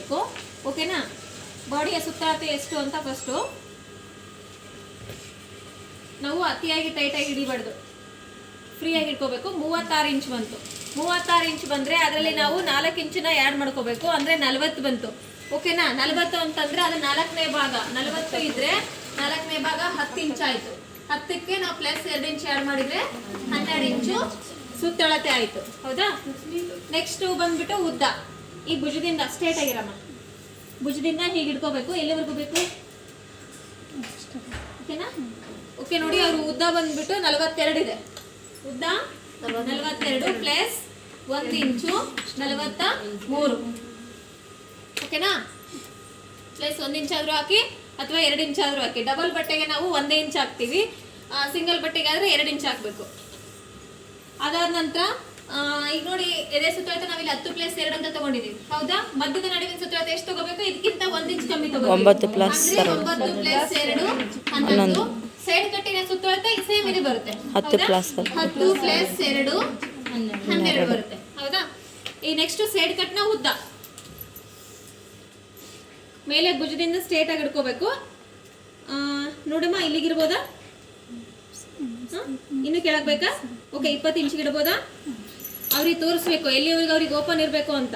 ಮಾಡ್ಕೋಬೇಕು. ಓಕೆನಾ? ಬಾಡಿಯ ಸುತ್ತಳತೆ ಎಷ್ಟು ಅಂತ ಫಸ್ಟು ನಾವು ಅತಿಯಾಗಿ ಟೈಟಾಗಿ ಹಿಡಿಬಾರ್ದು, ಫ್ರೀಯಾಗಿ ಇಟ್ಕೋಬೇಕು. 36 ಇಂಚ್ ಬಂತು. 36 ಇಂಚ್ ಬಂದರೆ ಅದರಲ್ಲಿ ನಾವು 4 ಇಂಚನ್ನ ಆ್ಯಡ್ ಮಾಡ್ಕೋಬೇಕು, ಅಂದರೆ 40 ಬಂತು. ಓಕೆನಾ? 40 ಅಂತಂದರೆ ಅದು 4ನೇ ಭಾಗ. 40 ಇದ್ದರೆ 4ನೇ ಭಾಗ 10 ಇಂಚ್ ಆಯಿತು. 10ಕ್ಕೆ ನಾವು ಪ್ಲಸ್ 2 ಇಂಚ್ ಆ್ಯಡ್ ಮಾಡಿದರೆ 12 ಇಂಚು ಸುತ್ತಳತೆ ಆಯಿತು. ಹೌದಾ? ನೆಕ್ಸ್ಟು ಬಂದ್ಬಿಟ್ಟು ಉದ್ದ. ಈ ಭುಜದಿಂದ ಸ್ಟ್ರೇಟ್ ಆಗಿರಮ್ಮ, ಭುಜದಿಂದ ಹೀಗೆ ಹಿಡ್ಕೋಬೇಕು. ಎಲ್ಲಿವರೆಗೂ ಬೇಕು? ಓಕೆನಾ? ಓಕೆ ನೋಡಿ, ಅವರು ಉದ್ದ ಬಂದ್ಬಿಟ್ಟು 42 ಇದೆ. ಉದ್ದ 42 ಪ್ಲಸ್ 1 ಇಂಚು 43. ಓಕೆನಾ? ಪ್ಲಸ್ 1 ಇಂಚ್ ಆದರೂ ಹಾಕಿ ಅಥವಾ 2 ಇಂಚ್ ಆದರೂ ಹಾಕಿ. ಡಬಲ್ ಬಟ್ಟೆಗೆ ನಾವು 1 ಇಂಚ್ ಹಾಕ್ತೀವಿ, ಸಿಂಗಲ್ ಬಟ್ಟೆಗೆ ಆದರೆ 2 ಇಂಚ್ ಹಾಕಬೇಕು. ಅದಾದ ನಂತರ ಈಗ ನೋಡಿ, ಎದೆ ಸುತ್ತಳತೆ ನಾವಿಲ್ಲಿ 10 ಪ್ಲಸ್ 2 ಅಂತ ತಗೊಂಡಿದ್ದೀವಿ. ಹೌದಾ? ಮಧ್ಯದ ನಡುವಿನ ಸುತ್ತಳತೆ ಎಷ್ಟು ತಗೋಬೇಕು? ಇದಕ್ಕಿಂತ 1 ಇಂಚ್ ಕಮ್ಮಿ ತಗೋಬೇಕು. 9 ಪ್ಲಸ್ 2 11. ಸೈಡ್ ಕಟ್ಟಿನ ಸುತ್ತಳತೆ ಸೇಮ್ ಇದು ಬರುತ್ತೆ. 10 ಪ್ಲಸ್ 2 12 ಬರುತ್ತೆ. ಹೌದಾ? ಈ ನೆಕ್ಸ್ಟ್ ಸೈಡ್ ಕಟ್ನ ಉದ್ದ ಮೇಲೆ ಭುಜದಿಂದ ಸ್ಟ್ರೇಟ್ ಆಗಿ ಹಿಡ್ಕೋಬೇಕು. ನೋಡಮ್ಮ, ಇಲ್ಲಿಗಿರ್ಬೋದಾ? ಇನ್ನು ಕೆಳಗೆ ಬೇಕಾ? ಓಕೆ, 20 ಇಂಚಿಗೆ ಇಡ್ಬೋದಾ? ಅವ್ರಿಗೆ ತೋರಿಸ್ಬೇಕು ಎಲ್ಲಿವರೆಗೆ ಅವ್ರಿಗೆ ಓಪನ್ ಇರಬೇಕು ಅಂತ.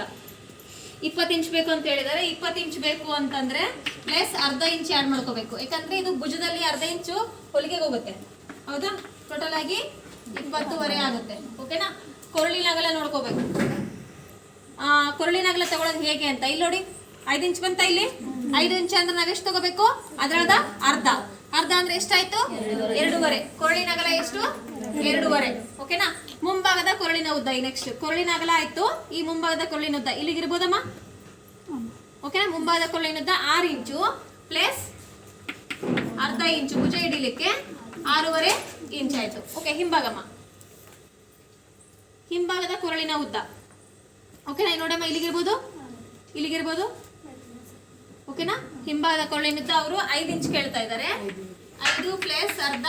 20 ಇಂಚ್ ಬೇಕು ಅಂತ ಹೇಳಿದರೆ 20 ಇಂಚ್ ಬೇಕು ಅಂತಂದ್ರೆ ಪ್ಲಸ್ ಅರ್ಧ ಇಂಚ್ ಆ್ಯಡ್ ಮಾಡ್ಕೋಬೇಕು. ಯಾಕಂದ್ರೆ ಇದು ಭುಜದಲ್ಲಿ ಅರ್ಧ ಇಂಚು ಹೊಲಿಗೆಗೆ ಹೋಗುತ್ತೆ. ಹೌದಾ? ಟೋಟಲ್ ಆಗಿ 20ವರೆ ಆಗುತ್ತೆ. ಓಕೆನಾ? ಕೊರಳಿನ ಅಗಲ ನೋಡ್ಕೋಬೇಕು. ಕೊರಳಿನ ಅಗಲ ತಗೊಳ್ಳೋದು ಹೇಗೆ ಅಂತ ಇಲ್ಲಿ ನೋಡಿ. 5 ಇಂಚ್ ಬಂತ ಇಲ್ಲಿ? 5 ಇಂಚ್ ಅಂದ್ರೆ ನಾವೆಷ್ಟು ತಗೋಬೇಕು? ಅದರದ ಅರ್ಧ. ಅರ್ಧ ಅಂದ್ರೆ ಎಷ್ಟಾಯ್ತು? 2.5. ಕೊರಳಿನ ಅಗಲ ಎಷ್ಟು? 2.5. ಓಕೆನಾ? ಮುಂಭಾಗದ ಕೊರಳಿನ ಉದ್ದ. ಈ ನೆಕ್ಸ್ಟ್ ಕೊರಳಿನ ಅಗಲ ಆಯ್ತು. ಈ ಮುಂಭಾಗದ ಕೊರಳಿನ ಉದ್ದ ಇಲ್ಲಿಗಿರ್ಬೋದಮ್ಮ? ಓಕೆನಾ? ಮುಂಭಾಗದ ಕೊರಳಿನ ಉದ್ದ 6 ಇಂಚು ಪ್ಲಸ್ ಅರ್ಧ ಇಂಚು ಭುಜ ಹಿಡಿಲಿಕ್ಕೆ 6.5 ಇಂಚ್ ಆಯ್ತು. ಓಕೆ, ಹಿಂಭಾಗಮ್ಮ, ಹಿಂಭಾಗದ ಕೊರಳಿನ ಉದ್ದ. ಓಕೆನಾ? ನೋಡಮ್ಮ, ಇಲ್ಲಿಗಿರ್ಬೋದು, ಇಲ್ಲಿಗಿರ್ಬೋದು. ಓಕೆನಾ? ಹಿಂಭಾಗದ ಕೊರಳಿನ ಉದ್ದ ಅವರು 5 ಇಂಚ್ ಕೇಳ್ತಾ ಇದ್ದಾರೆ. 5 ಪ್ಲಸ್ ಅರ್ಧ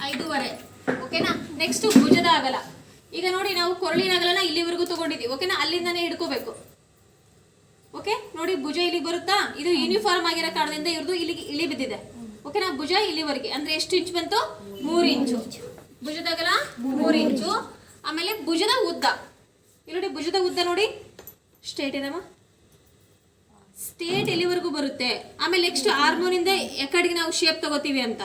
5.5. ಓಕೆನಾ? ನೆಕ್ಸ್ಟ್ ಭುಜದ ಅಗಲ. ಈಗ ನೋಡಿ, ನಾವು ಕೊರಳಿನ ಅಗಲನ ಇಲ್ಲಿವರೆಗೂ ತಗೊಂಡಿದ್ದೀವಿ. ಓಕೆನಾ? ಅಲ್ಲಿಂದಾನೇ ಹಿಡ್ಕೋಬೇಕು. ಓಕೆ ನೋಡಿ, ಭುಜ ಇಲ್ಲಿಗೆ ಬರುತ್ತಾ? ಇದು ಯೂನಿಫಾರ್ಮ್ ಆಗಿರೋ ಕಾರಣದಿಂದ ಇವ್ರದ್ದು ಇಲ್ಲಿಗೆ ಇಳಿ ಬಿದ್ದಿದೆ. ಓಕೆನಾ? ಭುಜ ಇಲ್ಲಿವರೆಗೆ ಅಂದ್ರೆ ಎಷ್ಟು ಇಂಚ್ ಬಂತು? 3 ಇಂಚು. ಭುಜದ ಅಗಲ 3 ಇಂಚು. ಆಮೇಲೆ ಭುಜದ ಉದ್ದ ಇಲ್ಲಿ ನೋಡಿ, ಭುಜದ ಉದ್ದ ನೋಡಿ ಸ್ಟ್ರೇಟ್ ಇದಮ್ಮ, ಸ್ಟ್ರೇಟ್ ಎಲ್ಲಿವರೆಗೂ ಬರುತ್ತೆ. ಆಮೇಲೆ ನೆಕ್ಸ್ಟ್ ಹಾರ್ಮೋನಿಂದ ಎಕಡೆಗೆ ನಾವು ಶೇಪ್ ತಗೋತೀವಿ ಅಂತ.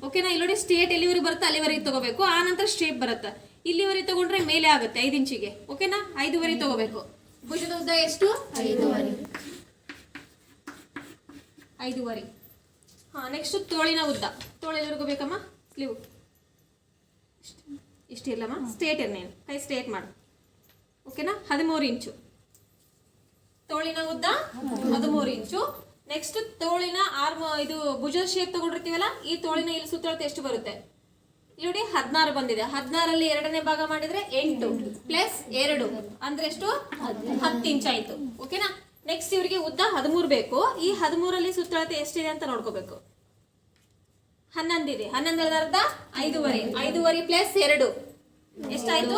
ಓಕೆನಾ? ಇಲ್ಲಿ ನೋಡಿ, ಸ್ಟ್ರೇಟ್ ಎಲ್ಲಿವರೆಗೆ ಬರುತ್ತೆ ಅಲ್ಲಿವರೆಗೆ ತಗೋಬೇಕು. ಆ ನಂತರ ಶೇಪ್ ಬರುತ್ತೆ. ಇಲ್ಲಿವರೆಗೆ ತಗೊಂಡ್ರೆ ಮೇಲೆ ಆಗುತ್ತೆ 5 ಇಂಚಿಗೆ. ಓಕೆನಾ? 5.5 ತಗೋಬೇಕು. ಭುಜದ ಉದ್ದ ಎಷ್ಟು? 5.5. ನೆಕ್ಸ್ಟ್ ತೋಳಿನ ಉದ್ದ. ತೋಳು ಎಲ್ಲಿವರೆಗೂ ಬೇಕಮ್ಮ? ಸ್ಲೀವ್ ಇಷ್ಟಿಲ್ಲಮ್ಮ, ಸ್ಟ್ರೇಟ್ ಇರ್ನೇನು, ಕೈ ಸ್ಟ್ರೇಟ್ ಮಾಡು. ಓಕೆನಾ? 13 ಇಂಚು ತೋಳಿನ ಉದ್ದ, 13 ಇಂಚು. ನೆಕ್ಸ್ಟ್ ತೋಳಿನ ಇದು ಭುಜ ಶೇಪ್ ತಗೊಂಡಿರ್ತೀವಲ್ಲ, ಈ ತೋಳಿನ ಇಲ್ಲಿ ಸುತ್ತಳತೆ ಎಷ್ಟು ಬರುತ್ತೆ? ಇಲ್ಲಿ 16 ಬಂದಿದೆ. 16ರಲ್ಲಿ 2ನೇ ಭಾಗ ಮಾಡಿದ್ರೆ 8 ಪ್ಲಸ್ 2 ಅಂದ್ರೆ ಎಷ್ಟು? 10 ಇಂಚ್ ಆಯ್ತು. ಓಕೆನಾ? ನೆಕ್ಸ್ಟ್ ಇವರಿಗೆ ಉದ್ದ 13 ಬೇಕು. ಈ 13ರಲ್ಲಿ ಸುತ್ತಳತೆ ಎಷ್ಟಿದೆ ಅಂತ ನೋಡ್ಕೋಬೇಕು. 11 ಇದೆ. 11 ಅರ್ಧ 5.5. 5.5 ಪ್ಲಸ್ 2 ಎಷ್ಟಾಯ್ತು?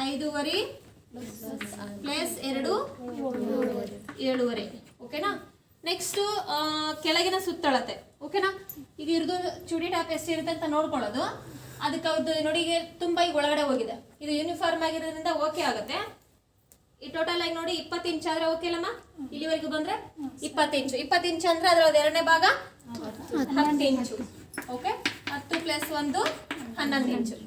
5.5 ಪ್ಲಸ್ 2 7.5. ಓಕೆನಾ? ನೆಕ್ಸ್ಟ್ ಕೆಳಗಿನ ಸುತ್ತಳತೆ. ಓಕೆನಾ? ಈಗ ಇರೋದು ಚೂಡಿ ಟಾಪ್ ಎಷ್ಟಿರುತ್ತೆ ಅಂತ ನೋಡ್ಕೊಳ್ಳೋದು. ಅದಕ್ಕೆ ಅವ್ರದ್ದು ನೋಡಿ, ಈಗ ತುಂಬಾ ಈಗ ಒಳಗಡೆ ಹೋಗಿದೆ. ಇದು ಯೂನಿಫಾರ್ಮ್ ಆಗಿರೋದ್ರಿಂದ ಓಕೆ ಆಗುತ್ತೆ. ಈ ಟೋಟಲ್ ಆಗಿ ನೋಡಿ 20 ಇಂಚ್ ಆದ್ರೆ ಓಕೆ ಅಲ್ಲಮ್ಮ? ಇಲ್ಲಿವರೆಗೂ ಬಂದ್ರೆ 20 ಇಂಚು. 20 ಇಂಚ್ ಅಂದ್ರೆ ಅದರ 2ನೇ ಭಾಗ 10 ಇಂಚು. ಓಕೆ, 10 ಪ್ಲಸ್ 1 11 ಇಂಚು.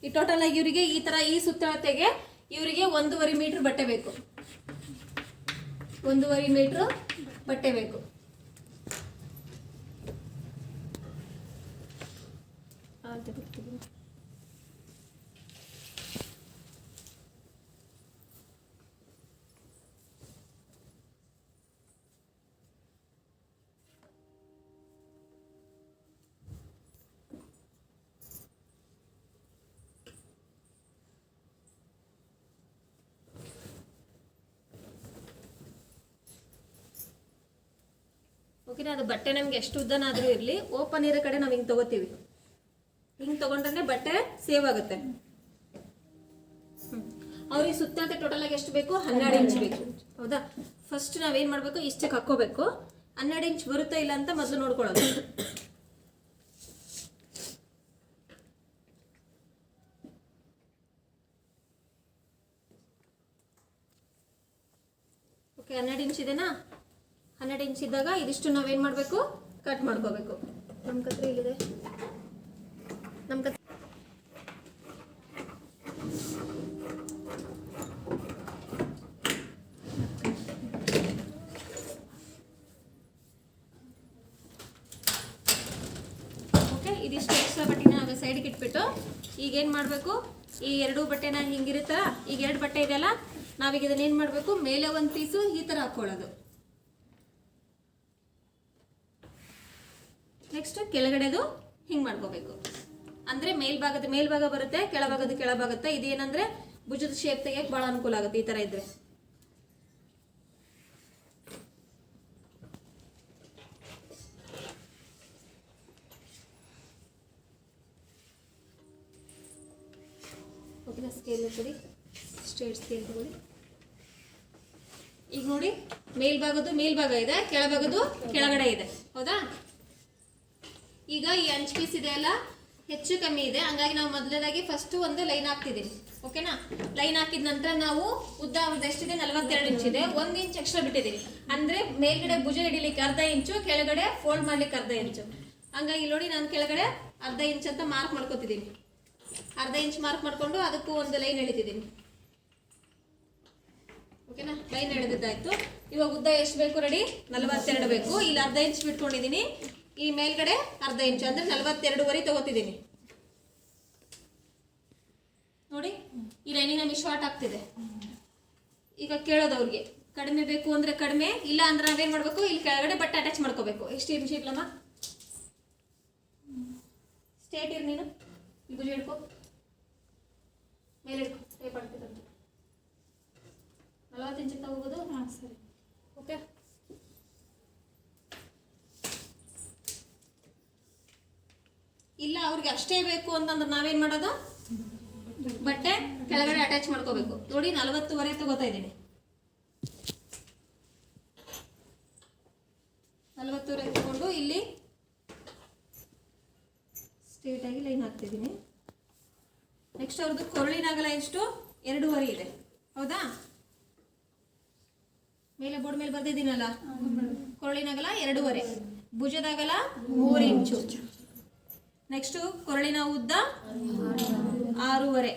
ಈ ಟೋಟಲ್ ಆಗಿ ಇವರಿಗೆ ಈ ತರ ಈ ಸುತ್ತಳತೆಗೆ ಇವರಿಗೆ 1.5 ಮೀಟರ್ ಬಟ್ಟೆ ಬೇಕು. 1.5 ಮೀಟರ್ ಬಟ್ಟೆ ಬೇಕು. ಓಕೆನಾ? ಅದು ಬಟ್ಟೆ ನಮ್ಗೆ ಎಷ್ಟು ಉದ್ದನಾದ್ರೂ ಇರಲಿ, ಓಪನ್ ಇರೋ ಕಡೆ ನಾವು ಹಿಂಗೆ ತಗೋತೀವಿ. ಹಿಂಗೆ ತಗೊಂಡ್ರೆ ಬಟ್ಟೆ ಸೇವ್ ಆಗುತ್ತೆ. ಅವ್ರಿಗೆ ಸುತ್ತ ಟೋಟಲ್ ಆಗಿ ಎಷ್ಟು ಬೇಕು? 12 ಇಂಚ್ ಬೇಕು. ಹೌದಾ? ಫಸ್ಟ್ ನಾವೇನು ಮಾಡಬೇಕು, ಇಷ್ಟಕ್ಕೆ ಹಾಕ್ಕೋಬೇಕು. 12 ಇಂಚ್ ಬರುತ್ತಾ ಇಲ್ಲ ಅಂತ ಮೊದಲು ನೋಡ್ಕೊಳ್ಳೋದು. ಓಕೆ, 12 ಇಂಚ್ ಇದೆನಾ? 12 ಇಂಚ್ ಇದ್ದಾಗ ಇದಿಷ್ಟು ನಾವೇನು ಮಾಡಬೇಕು? ಕಟ್ ಮಾಡ್ಕೋಬೇಕು. ನಮ್ಮ ಕತ್ರಿ ಇಲ್ಲಿದೆ. ನಮ್ಮ ಕತ್ರಿ ಇದಿಷ್ಟು ಎಕ್ಸ್ಟ್ರಾ ಬಟ್ಟೆನ ನಾವು ಸೈಡ್ಗೆ ಇಟ್ಬಿಟ್ಟು ಈಗೇನು ಮಾಡಬೇಕು, ಈ 2 ಬಟ್ಟೆನ ಹಿಂಗಿರುತ್ತಲ್ಲ, ಈಗ 2 ಬಟ್ಟೆ ಇದೆಯಲ್ಲ, ನಾವೀಗ ಇದನ್ನ ಏನು ಮಾಡಬೇಕು, ಮೇಲೆ ಒಂದು ಪೀಸು ಈ ಥರ ಹಾಕ್ಕೊಳ್ಳೋದು. ನೆಕ್ಸ್ಟ್ ಕೆಳಗಡೆದು ಹಿಂಗೆ ಮಾಡ್ಕೋಬೇಕು. ಅಂದರೆ ಮೇಲ್ಭಾಗ ಬರುತ್ತೆ, ಕೆಳಭಾಗದ ಇದೇನಂದರೆ ಭುಜದ ಶೇಪ್ ತೆಗಿಯಕ್ಕೆ ಭಾಳ ಅನುಕೂಲ ಆಗುತ್ತೆ ಈ ಥರ ಇದ್ರೆ. ಓಕೆನಾ? ಸ್ಕೇಲ್ ಕೊಡಿ, ಸ್ಟ್ರೇಟ್ ಸ್ಕೇಲ್ ತಗೊಳ್ಳಿ. ಈಗ ನೋಡಿ, ಮೇಲ್ಭಾಗ ಇದೆ, ಕೆಳಭಾಗದ್ದು ಕೆಳಗಡೆ ಇದೆ. ಹೌದಾ? ಈಗ ಈ ಅಂಚ್ ಪೀಸ್ ಇದೆ ಅಲ್ಲ, ಹೆಚ್ಚು ಕಮ್ಮಿ ಇದೆ. ಹಂಗಾಗಿ ನಾವು ಮೊದಲನೇದಾಗಿ ಫಸ್ಟ್ ಒಂದು ಲೈನ್ ಹಾಕ್ತಿದ್ದೀವಿ. ಓಕೆನಾ? ಲೈನ್ ಹಾಕಿದ ನಂತರ ನಾವು ಉದ್ದ ಅವ್ರದ್ದು ಎಷ್ಟಿದೆ? 42 ಇಂಚ್ ಇದೆ. 1 ಇಂಚ್ ಎಕ್ಸ್ಟ್ರಾ ಬಿಟ್ಟಿದ್ದೀವಿ. ಅಂದರೆ ಮೇಲ್ಗಡೆ ಭುಜ ಹಿಡಿಲಿಕ್ಕೆ ಅರ್ಧ ಇಂಚು, ಕೆಳಗಡೆ ಫೋಲ್ಡ್ ಮಾಡ್ಲಿಕ್ಕೆ ಅರ್ಧ ಇಂಚು. ಹಂಗಾಗಿ ನೋಡಿ, ನಾನು ಕೆಳಗಡೆ ಅರ್ಧ ಇಂಚ್ ಅಂತ ಮಾರ್ಕ್ ಮಾಡ್ಕೋತಿದ್ದೀನಿ. ಅರ್ಧ ಇಂಚ್ ಮಾರ್ಕ್ ಮಾಡ್ಕೊಂಡು ಅದಕ್ಕೂ ಒಂದು ಲೈನ್ ಎಳಿತಿದ್ದೀನಿ. ಓಕೆನಾ? ಲೈನ್ ಎಳೆದಿದ್ದಾಯ್ತು. ಇವಾಗ ಉದ್ದ ಎಷ್ಟು ಬೇಕು? ರೆಡಿ? 42 ಬೇಕು. ಇಲ್ಲಿ ಅರ್ಧ ಇಂಚ್ ಬಿಟ್ಕೊಂಡಿದ್ದೀನಿ. ಈ ಮೇಲ್ಗಡೆ ಅರ್ಧ ಇಂಚು ಅಂದರೆ 42ವರೆ ತಗೋತಿದ್ದೀನಿ. ನೋಡಿ, ಈ ಲೈನಿಗೆ ನಮಗೆ ಶಾರ್ಟ್ ಆಗ್ತಿದೆ. ಈಗ ಕೇಳೋದು ಅವ್ರಿಗೆ, ಕಡಿಮೆ ಬೇಕು ಅಂದರೆ ಕಡಿಮೆ, ಇಲ್ಲ ಅಂದ್ರೆ ನಾವೇನು ಮಾಡಬೇಕು, ಇಲ್ಲಿ ಕೆಳಗಡೆ ಬಟ್ಟೆ ಅಟ್ಯಾಚ್ ಮಾಡ್ಕೋಬೇಕು. ಎಷ್ಟು ಇಂಚ್ ಇರ್ಲಮ್ಮ? ಸ್ಟೇಟ್ ಇರ್ ನೀನು, ಈ ಭುಜ ಹಿಡ್ಕೊ, ಮೇಲೆ ಹಿಡ್ಕೊ, ಟೇಪ್ ಆಗ್ತಿದ್ದಂತೆ. 40 ಇಂಚ್ ಹೋಗೋದು. ಹಾಂ, ಸರಿ. ಓಕೆ, ಇಲ್ಲ ಅವ್ರಿಗೆ ಅಷ್ಟೇ ಬೇಕು ಅಂತಂದ್ರೆ ನಾವೇನು ಮಾಡೋದು, ಬಟ್ಟೆ ಕೆಳಗಡೆ ಅಟ್ಯಾಚ್ ಮಾಡ್ಕೋಬೇಕು. ನೋಡಿ, 40ವರೆ ತಗೋತಾ ಇದ್ದೀನಿ. 40ವರೆ ತಗೊಂಡು ಇಲ್ಲಿ ಸ್ಟ್ರೇಟ್ ಆಗಿ ಲೈನ್ ಹಾಕ್ತಿದ್ದೀನಿ. ನೆಕ್ಸ್ಟ್ ಅವ್ರದ್ದು ಕೊರಳಿನ ಅಗಲ ಎಷ್ಟು? 2ವರೆ ಇದೆ. ಹೌದಾ? ಮೇಲೆ ಬೋರ್ಡ್ ಮೇಲೆ ಬರ್ದಿದ್ದೀನಲ್ಲ, ಕೊರಳಿನ ಅಗಲ 2ವರೆ, ಭುಜದ ಅಗಲ 3 ಇಂಚು. ನೆಕ್ಸ್ಟು ಕೊರಳಿನ ಉದ್ದ 6ವರೆ.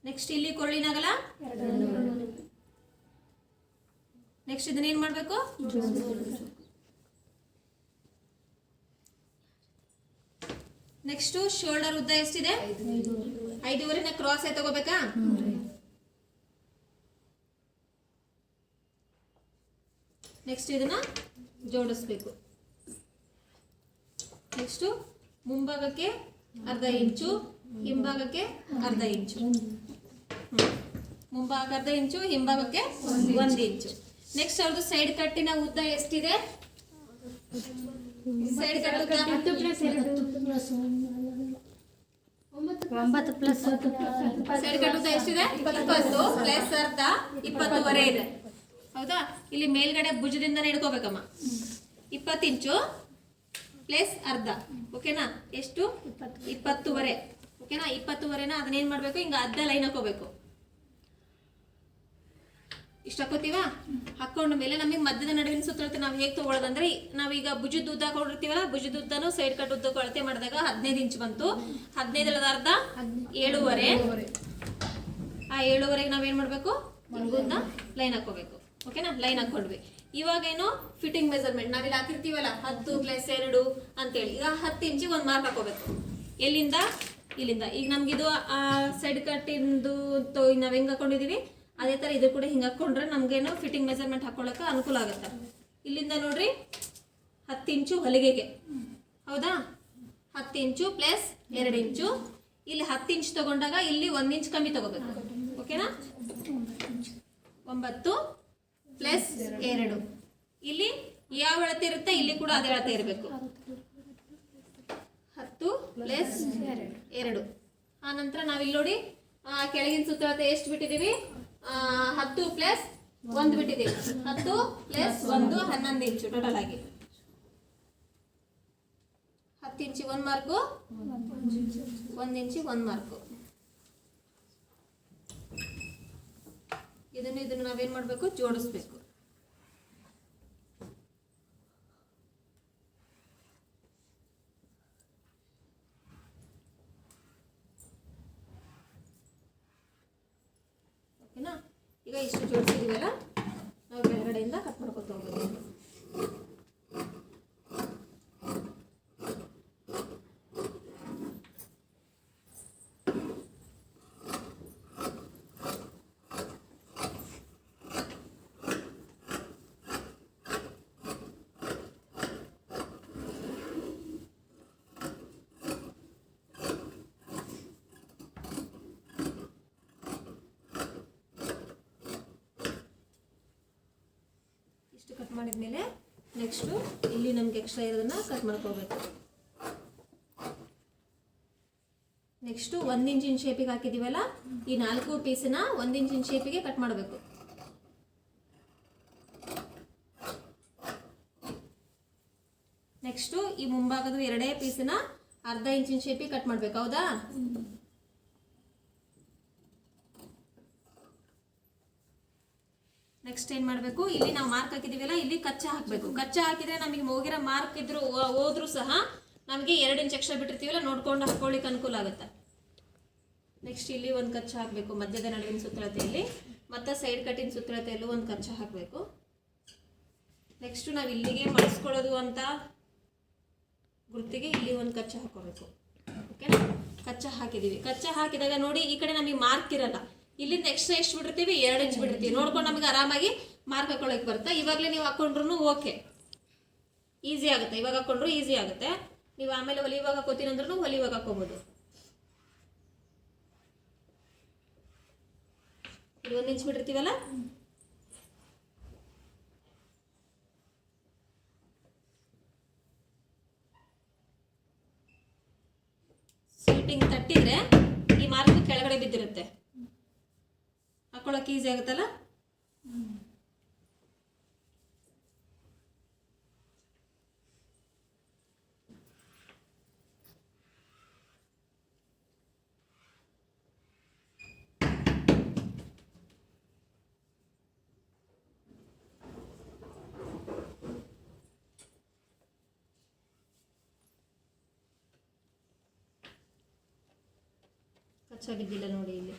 ನೆಕ್ಸ್ಟ್ ಇಲ್ಲಿ ಕೊರಳಿನ ಅಗಲ 2. ನೆಕ್ಸ್ಟ್ ಇದನ್ನೇನು ಮಾಡಬೇಕು? ನೆಕ್ಸ್ಟು ಶೋಲ್ಡರ್ ಉದ್ದ ಎಷ್ಟಿದೆ? 5ವರೆನ ಕ್ರಾಸ್ ಆಗಿ ತಗೋಬೇಕಾ? ನೆಕ್ಸ್ಟ್ ಇದನ್ನ ಜೋಡಿಸ್ಬೇಕು. ನೆಕ್ಸ್ಟು ಮುಂಭಾಗಕ್ಕೆ ಅರ್ಧ ಇಂಚು, ಹಿಂಭಾಗಕ್ಕೆ ಅರ್ಧ ಇಂಚು. ಮುಂಭಾಗ ಅರ್ಧ ಇಂಚು, ಹಿಂಭಾಗಕ್ಕೆ 1 ಇಂಚು. ನೆಕ್ಸ್ಟ್ ಅವ್ರದ್ದು ಸೈಡ್ ಕಟ್ಟಿನ ಉದ್ದ ಎಷ್ಟಿದೆ? ಸೈಡ್ ಕಟ್ ಉದ್ದ 9 ಪ್ಲಸ್ ಸೈಡ್ ಕಟ್ ಉದ್ದ ಎಷ್ಟಿದೆ? 20 ಪ್ಲಸ್ ಅರ್ಧ 20ವರೆ ಇದೆ. ಹೌದಾ? ಇಲ್ಲಿ ಮೇಲ್ಗಡೆ ಭುಜದಿಂದ ಹಿಡ್ಕೋಬೇಕಮ್ಮ. 20 ಇಂಚು ಪ್ಲಸ್ ಅರ್ಧ. ಓಕೆನಾ? ಎಷ್ಟು? 20ವರೆ. ಓಕೆನಾ? 20ವರೆನ ಅದನ್ನೇನು ಮಾಡಬೇಕು, ಹಿಂಗೆ ಅರ್ಧ ಲೈನ್ ಹಾಕೋಬೇಕು. ಇಷ್ಟು ಹಾಕೋತೀವ. ಹಾಕೊಂಡ ಮೇಲೆ ನಮಗೆ ಮಧ್ಯದ ನಡುವಿನ ಸುತ್ತಳತೆ ನಾವು ಹೇಗೆ ತೊಗೊಳ್ಳೋದಂದ್ರೆ, ನಾವೀಗ ಭುಜದ ಉದ್ದ ಹಾಕೊಂಡಿರ್ತೀವಲ್ಲ, ಭುಜದ ಉದ್ದನೂ ಸೈಡ್ ಕಟ್ ಉದ್ದ ಅಳತೆ ಮಾಡಿದಾಗ 15 ಇಂಚ್ ಬಂತು. 15 ಅರ್ಧ 7ವರೆ. ಆ 7ವರೆಗೆ ನಾವೇನು ಮಾಡಬೇಕು, ಉದ್ದ ಲೈನ್ ಹಾಕೋಬೇಕು. ಓಕೆನಾ? ಲೈನ್ ಹಾಕೊಂಡ್ವಿ. ಇವಾಗೇನು ಫಿಟ್ಟಿಂಗ್ ಮೆಜರ್ಮೆಂಟ್ ನಾವಿಲ್ಲಿ ಹಾಕಿರ್ತೀವಲ್ಲ, 10 + 2 ಅಂತೇಳಿ, ಈಗ 10 ಇಂಚಿಗೆ ಒಂದು ಮಾರ್ಕ್ ಹಾಕೋಬೇಕು. ಎಲ್ಲಿಂದ? ಇಲ್ಲಿಂದ. ಈಗ ನಮಗಿದು ಸೈಡ್ ಕಟ್ಟಿಂದು ನಾವು ಹೆಂಗೆ ಹಾಕೊಂಡಿದ್ದೀವಿ ಅದೇ ಥರ ಇದು ಕೂಡ ಹಿಂಗೆ ಹಾಕ್ಕೊಂಡ್ರೆ ನಮಗೇನು ಫಿಟ್ಟಿಂಗ್ ಮೆಜರ್ಮೆಂಟ್ ಹಾಕೊಳ್ಳೋಕೆ ಅನುಕೂಲ ಆಗುತ್ತೆ. ಇಲ್ಲಿಂದ ನೋಡ್ರಿ 10 ಇಂಚು ಹೊಲಿಗೆಗೆ. ಹೌದಾ? 10 ಇಂಚು ಪ್ಲಸ್ 2 ಇಂಚು. ಇಲ್ಲಿ 10 ಇಂಚ್ ತಗೊಂಡಾಗ ಇಲ್ಲಿ 1 ಇಂಚ್ ಕಮ್ಮಿ ತಗೋಬೇಕು. ಓಕೆನಾ? 9 ಪ್ಲಸ್ 2. ಇಲ್ಲಿ ಯಾವ ಅಳತೆ ಇರುತ್ತೆ ಇಲ್ಲಿ ಕೂಡ ಅದೇ ಅಳತೆ ಇರಬೇಕು. 10 ಪ್ಲಸ್ 2. ಆ ನಂತರ ನಾವಿಲ್ಲಿ ನೋಡಿ ಕೆಳಗಿನ ಸುತ್ತಳತೆ ಎಷ್ಟು ಬಿಟ್ಟಿದ್ದೀವಿ? 10 ಪ್ಲಸ್ 1 ಬಿಟ್ಟಿದ್ದೀವಿ. 10 ಪ್ಲಸ್ 1 11 ಇಂಚು ಟೋಟಲ್ ಆಗಿ. 10 ಇಂಚಿಗೆ 1 ಮಾರ್ಕು, 1 ಇಂಚಿಗೆ 1 ಮಾರ್ಕು. ಇದನ್ನು ನಾವೇನು ಮಾಡಬೇಕು? ಜೋಡಿಸ್ಬೇಕು. ಓಕೆನಾ? ಈಗ ಇಷ್ಟು ಜೋಡಿಸಿದೀವಲ್ಲ, ನಾವು ಕೆಳಗಡೆಯಿಂದ ಕಟ್ ಮಾಡ್ಕೊತ ಹೋಗ್ಬೋದು. ಕಟ್ ಮಾಡಿದ್ಮೇಲೆ ನೆಕ್ಸ್ಟು ಇಲ್ಲಿ ನಮ್ಗೆ ಎಕ್ಸ್ಟ್ರಾ ಇರೋದನ್ನ ಕಟ್ ಮಾಡ್ಕೋಬೇಕು. ನೆಕ್ಸ್ಟು 1 ಇಂಚಿನ ಶೇಪಿಗೆ ಹಾಕಿದ್ದೀವಲ್ಲ, ಈ 4 ಪೀಸನ್ನ 1 ಇಂಚಿನ ಶೇಪಿಗೆ ಕಟ್ ಮಾಡಬೇಕು. ನೆಕ್ಸ್ಟು ಈ ಮುಂಭಾಗದ 2 ಪೀಸನ್ನ ಅರ್ಧ ಇಂಚಿನ ಶೇಪಿಗೆ ಕಟ್ ಮಾಡಬೇಕು. ಹೌದಾ? ನೆಕ್ಸ್ಟ್ ಏನು ಮಾಡಬೇಕು? ಇಲ್ಲಿ ನಾವು ಮಾರ್ಕ್ ಹಾಕಿದ್ದೀವಲ್ಲ, ಇಲ್ಲಿ ಕಚ್ಚಾ ಹಾಕಬೇಕು. ಕಚ್ಚಾ ಹಾಕಿದ್ರೆ ನಮಗೆ ಹೋಗಿರೋ ಮಾರ್ಕ್ ಇದ್ರು ಹೋದ್ರೂ ಸಹ ನಮಗೆ 2 ಇಂಚ್ ಎಕ್ಸ್ಟ್ರಾ ಬಿಟ್ಟಿರ್ತೀವಲ್ಲ, ನೋಡ್ಕೊಂಡು ಹಾಕೊಳ್ಳಿಕ್ಕೆ ಅನುಕೂಲ ಆಗುತ್ತೆ. ನೆಕ್ಸ್ಟ್ ಇಲ್ಲಿ ಒಂದು ಕಚ್ಚಾ ಹಾಕಬೇಕು ಮಧ್ಯದ ನಡುವಿನ ಸುತ್ತಳತೆಯಲ್ಲಿ, ಮತ್ತು ಸೈಡ್ ಕಟ್ಟಿನ ಸುತ್ತಳತೆಯಲ್ಲೂ ಒಂದು ಕಚ್ಚಾ ಹಾಕಬೇಕು. ನೆಕ್ಸ್ಟು ನಾವು ಇಲ್ಲಿಗೆ ಮಡಿಸ್ಕೊಳ್ಳೋದು ಅಂತ ಗುರುತಿಗೆ ಇಲ್ಲಿ ಒಂದು ಕಚ್ಚಾ ಹಾಕೋಬೇಕು. ಓಕೆನಾ? ಕಚ್ಚಾ ಹಾಕಿದ್ದೀವಿ. ಕಚ್ಚಾ ಹಾಕಿದಾಗ ನೋಡಿ, ಈ ಕಡೆ ನಮಗೆ ಮಾರ್ಕ್ ಇರಲ್ಲ, ಇಲ್ಲಿಂದ ಎಕ್ಸ್ಟ್ರಾ ಎಷ್ಟು ಬಿಟ್ಟಿರ್ತೀವಿ? 2 ಇಂಚ್ ಬಿಟ್ಟಿರ್ತೀವಿ. ನೋಡ್ಕೊಂಡು ನಮಗೆ ಆರಾಮಾಗಿ ಮಾರ್ಕ್ ಹಾಕೊಳ್ಳೋಕೆ ಬರುತ್ತೆ. ಇವಾಗಲೇ ನೀವು ಹಾಕೊಂಡ್ರು ಓಕೆ, ಈಸಿ ಆಗುತ್ತೆ. ಇವಾಗ ಹಾಕೊಂಡ್ರು ಈಸಿ ಆಗುತ್ತೆ. ನೀವು ಆಮೇಲೆ ಹೊಲಿಯುವಾಗ ಹಾಕೋತೀನಿ ಅಂದ್ರೂ ಹೊಲಿಯುವಾಗ ಹಾಕೋಬೋದು. ಇಲ್ಲಿ 1 ಇಂಚ್ ಬಿಟ್ಟಿರ್ತೀವಲ್ಲ, ಸ್ವೀಟಿಂಗ್ ತಟ್ಟಿದ್ರೆ ಈ ಮಾರ್ಕ್ ಕೆಳಗಡೆ ಬಿದ್ದಿರುತ್ತೆ, ಹಾಕೊಳ್ಳೋಕೆ ಈಸಿ ಆಗುತ್ತಲ್ಲ. ಕಚ್ಚಾ ಬಿದ್ದಿಲ್ಲ ನೋಡಿ ಇಲ್ಲಿ.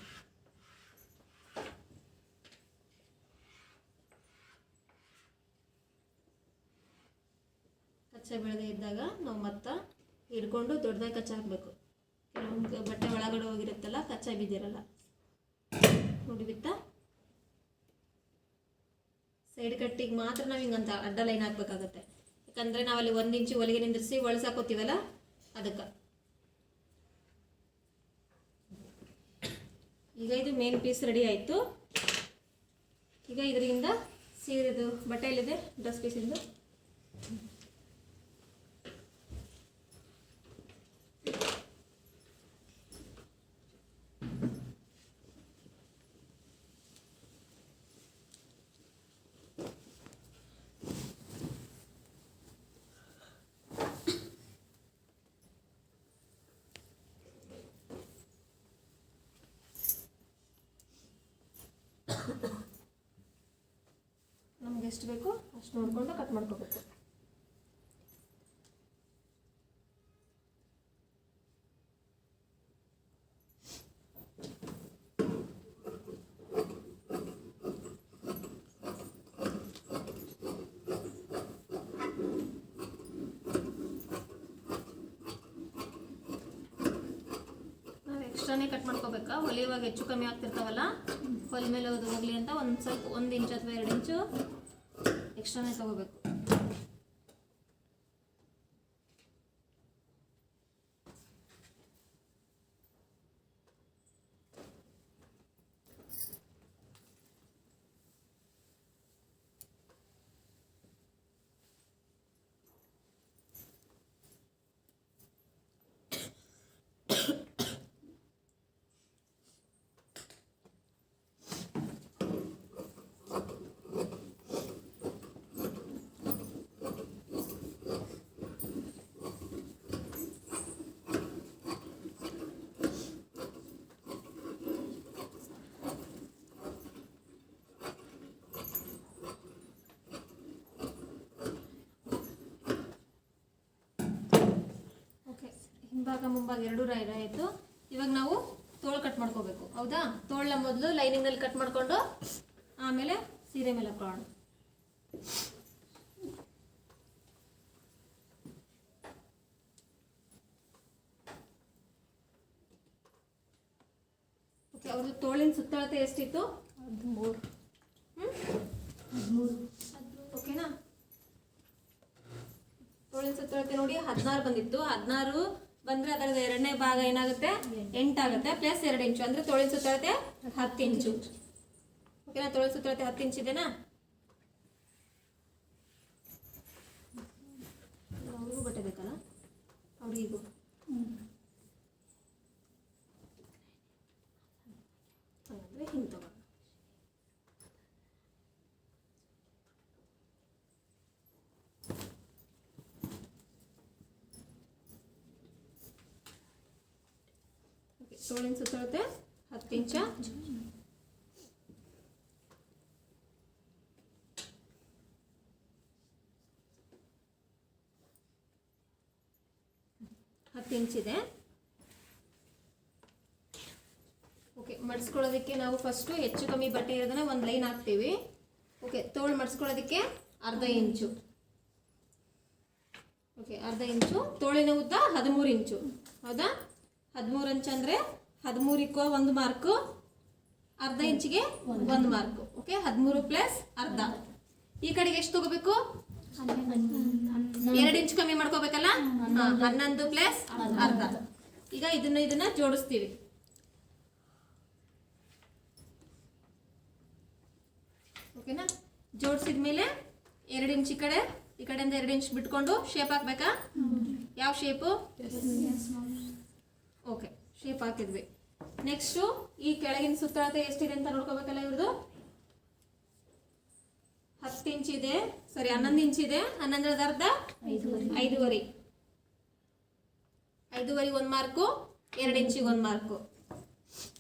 ಕಚ್ಚಾ ಬೆಳೆದೇ ಇದ್ದಾಗ ನಾವು ಮತ್ತೆ ಹಿಡ್ಕೊಂಡು ದೊಡ್ಡದಾಗಿ ಕಚ್ಚಾ ಹಾಕಬೇಕು. ಕೆಲವೊಂದು ಬಟ್ಟೆ ಒಳಗಡೆ ಹೋಗಿರುತ್ತಲ್ಲ, ಕಚ್ಚಾ ಬಿದ್ದಿರಲ್ಲ ನೋಡಿ. ಬಿತ್ತಾ ಸೈಡ್ ಕಟ್ಟಿಗೆ ಮಾತ್ರ ನಾವು ಹಿಂಗಂತ ಅಡ್ಡ ಲೈನ್ ಹಾಕ್ಬೇಕಾಗತ್ತೆ. ಯಾಕಂದರೆ ನಾವಲ್ಲಿ 1 ಇಂಚು ಹೊಲಿಗೆ ನಿಂದಿರಿಸಿ ಒಳಸಾಕೋತೀವಲ್ಲ, ಅದಕ್ಕೆ. ಈಗ ಇದು ಮೇನ್ ಪೀಸ್ ರೆಡಿ ಆಯಿತು. ಈಗ ಇದರಿಂದ ಸೀರೆದು ಬಟ್ಟೆಯಲ್ಲಿದೆ ಡ್ರೆಸ್ ಪೀಸಿಂದು ನಮ್ಗೆ ಎಷ್ಟು ಬೇಕು ಅಷ್ಟು ನೋಡಿಕೊಂಡು ಕಟ್ ಮಾಡ್ಕೋಬೇಕು. ಎಕ್ಸ್ಟ್ರಾನೇ ಕಟ್ ಮಾಡ್ಕೋಬೇಕಾ? ಹೊಲಿಯುವಾಗ ಹೆಚ್ಚು ಕಮ್ಮಿ ಆಗ್ತಿರ್ತಾವಲ್ಲ, ಹೊಲಿ ಮೇಲೆ ಹೋಗಲಿ ಅಂತ ಒಂದು ಸ್ವಲ್ಪ 1 ಇಂಚ್ ಅಥವಾ 2 ಇಂಚು ಎಕ್ಸ್ಟ್ರಾನೇ ತಗೋಬೇಕು. ಮುಂಭಾಗ ಎರಡೂ ರೈಟ್ ಆಯಿತು. ಇವಾಗ ನಾವು ತೋಳು ಕಟ್ ಮಾಡ್ಕೋಬೇಕು. ಹೌದಾ? ತೋಳನ್ನ ಮೊದಲು ಲೈನಿಂಗಲ್ಲಿ ಕಟ್ ಮಾಡಿಕೊಂಡು ಆಮೇಲೆ ಸೀರೆ ಮೇಲೆ ಹಾಕೊಳ್ಳೋಣ. ಓಕೆ, ಅವ್ರದ್ದು ತೋಳಿನ ಸುತ್ತಳತೆ ಎಷ್ಟಿತ್ತು? 13. ಓಕೆನಾ? ತೋಳಿನ ಸುತ್ತಳತೆ ನೋಡಿ 16 ಬಂದಿತ್ತು. 16 ಬಂದ್ರೆ ಅದರದ ಎರಡನೇ ಭಾಗ ಏನಾಗುತ್ತೆ? 8 ಆಗುತ್ತೆ. ಪ್ಲಸ್ 2 ಇಂಚು ಅಂದ್ರೆ ತೋಳಿನ ಸುತ್ತಳತೆ 10 ಇಂಚು. ಓಕೆನಾ? ತೋಳಿನ ಸುತ್ತಳತೆ 10 ಇಂಚ್ ಇದೆನಾ? ಅವ್ರಿಗೂ ಬಟ್ಟೆ ಬೇಕಲ್ಲ, ಅವ್ರಿಗೂ ಹಾಗಾದ್ರೆ ಹಿಂಗೆ ತಗೋ. ತೋಳಿನ ಸುತ್ತಳತೆ 10 ಇಂಚ. ಇಂಚಿದೆ. ಓಕೆ, ಮಡಿಸ್ಕೊಳ್ಳೋದಕ್ಕೆ ನಾವು ಫಸ್ಟು ಹೆಚ್ಚು ಕಮ್ಮಿ ಬಟ್ಟೆ ಇರೋದನ್ನ ಒಂದು ಲೈನ್ ಹಾಕ್ತೀವಿ. ಓಕೆ, ತೋಳು ಮಡಿಸ್ಕೊಳ್ಳೋದಕ್ಕೆ 1/2 ಇಂಚು. ಓಕೆ, 1/2 ಇಂಚು. ತೋಳಿನ ಉದ್ದ 13 ಇಂಚು. ಹೌದಾ? 13 ಇಂಚ್ ಅಂದರೆ 13ಕ್ಕೂ 1 ಮಾರ್ಕು, 1/2 ಇಂಚಿಗೆ 1 ಮಾರ್ಕು. Okay, 13 plus 1/2. ಈ ಕಡೆಗೆ ಎಷ್ಟು ತಗೋಬೇಕು? 2 ಇಂಚ್ ಕಮ್ಮಿ ಮಾಡ್ಕೋಬೇಕಲ್ಲ. 11 ಪ್ಲಸ್ 1/2. ಈಗ ಇದನ್ನ ಜೋಡಿಸ್ತೀವಿ. ಓಕೆನಾ? ಜೋಡಿಸಿದ್ಮೇಲೆ 2 ಇಂಚ್ ಈ ಕಡೆಯಿಂದ 2 ಇಂಚ್ ಬಿಟ್ಕೊಂಡು ಶೇಪ್ ಹಾಕ್ಬೇಕಾ? ಯಾವ ಶೇಪು? ಓಕೆ, ಶೇಪ್ ಹಾಕಿದ್ವಿ. ನೆಕ್ಸ್ಟು ಈ ಕೆಳಗಿನ ಸುತ್ತಳತೆ ಎಷ್ಟಿದೆ ಅಂತ ನೋಡ್ಕೋಬೇಕಲ್ಲ. ಇವ್ರದ್ದು 10 ಇಂಚ್ ಇದೆ, ಸಾರಿ 11 ಇಂಚ್ ಇದೆ. 11 ಅರ್ಧ 5.5. 5.5 1 ಮಾರ್ಕು, 2 ಇಂಚಿಗೆ 1 ಮಾರ್ಕು.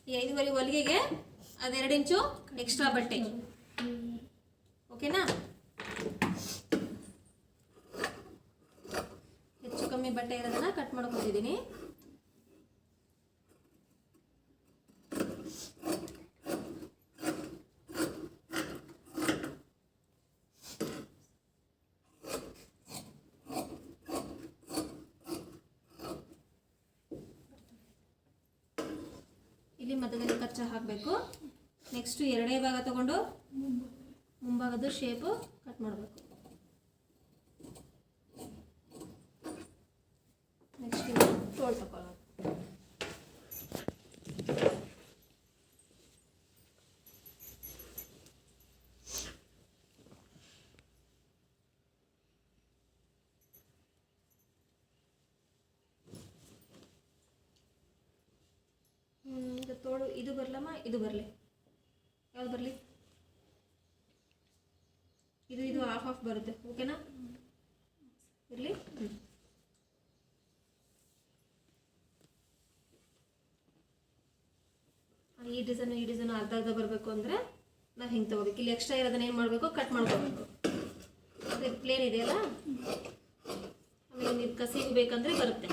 ಈ 5.5 ಹೊಲಿಗೆಗೆ ಅದು 2 ಇಂಚು ಎಕ್ಸ್ಟ್ರಾ ಬಟ್ಟೆ. ಓಕೆನಾ? ಹೆಚ್ಚು ಕಮ್ಮಿ ಬಟ್ಟೆ ಇರೋದನ್ನ ಕಟ್ ಮಾಡ್ಕೊತಿದ್ದೀನಿ. ಇಲ್ಲಿ ಮಧ್ಯದಲ್ಲಿ ಕಚ್ಚಾ ಹಾಕಬೇಕು. ನೆಕ್ಸ್ಟು ಎರಡೇ ಭಾಗ ತಗೊಂಡು ಮುಂಭಾಗದ ಶೇಪು ಕಟ್ ಮಾಡಬೇಕು. ನೆಕ್ಸ್ಟ್ ತೋಳು ತಗೊಳ್ಳೋಣ. ತೋಳು ಇದು ಬರಲಮ್ಮ, ಇದು ಬರಲಿ. ಯಾವ್ದು ಬರಲಿ? ಇದು ಹಾಫ್ ಬರುತ್ತೆ. ಓಕೆನಾ? ಇರಲಿ. ಈ ಡಿಸೈನ್ ಅರ್ಧ ಬರಬೇಕು ಅಂದರೆ ನಾವು ಹಿಂಗೆ ತಗೋಬೇಕು. ಇಲ್ಲಿ ಎಕ್ಸ್ಟ್ರಾ ಇರೋದನ್ನ ಏನು ಮಾಡಬೇಕು? ಕಟ್ ಮಾಡ್ಕೋಬೇಕು. ಅದೇ ಪ್ಲೇನ್ ಇದೆಯಲ್ಲ, ಆಮೇಲೆ ನೀವು ಕಸಿಗೆ ಬೇಕಂದ್ರೆ ಬರುತ್ತೆ.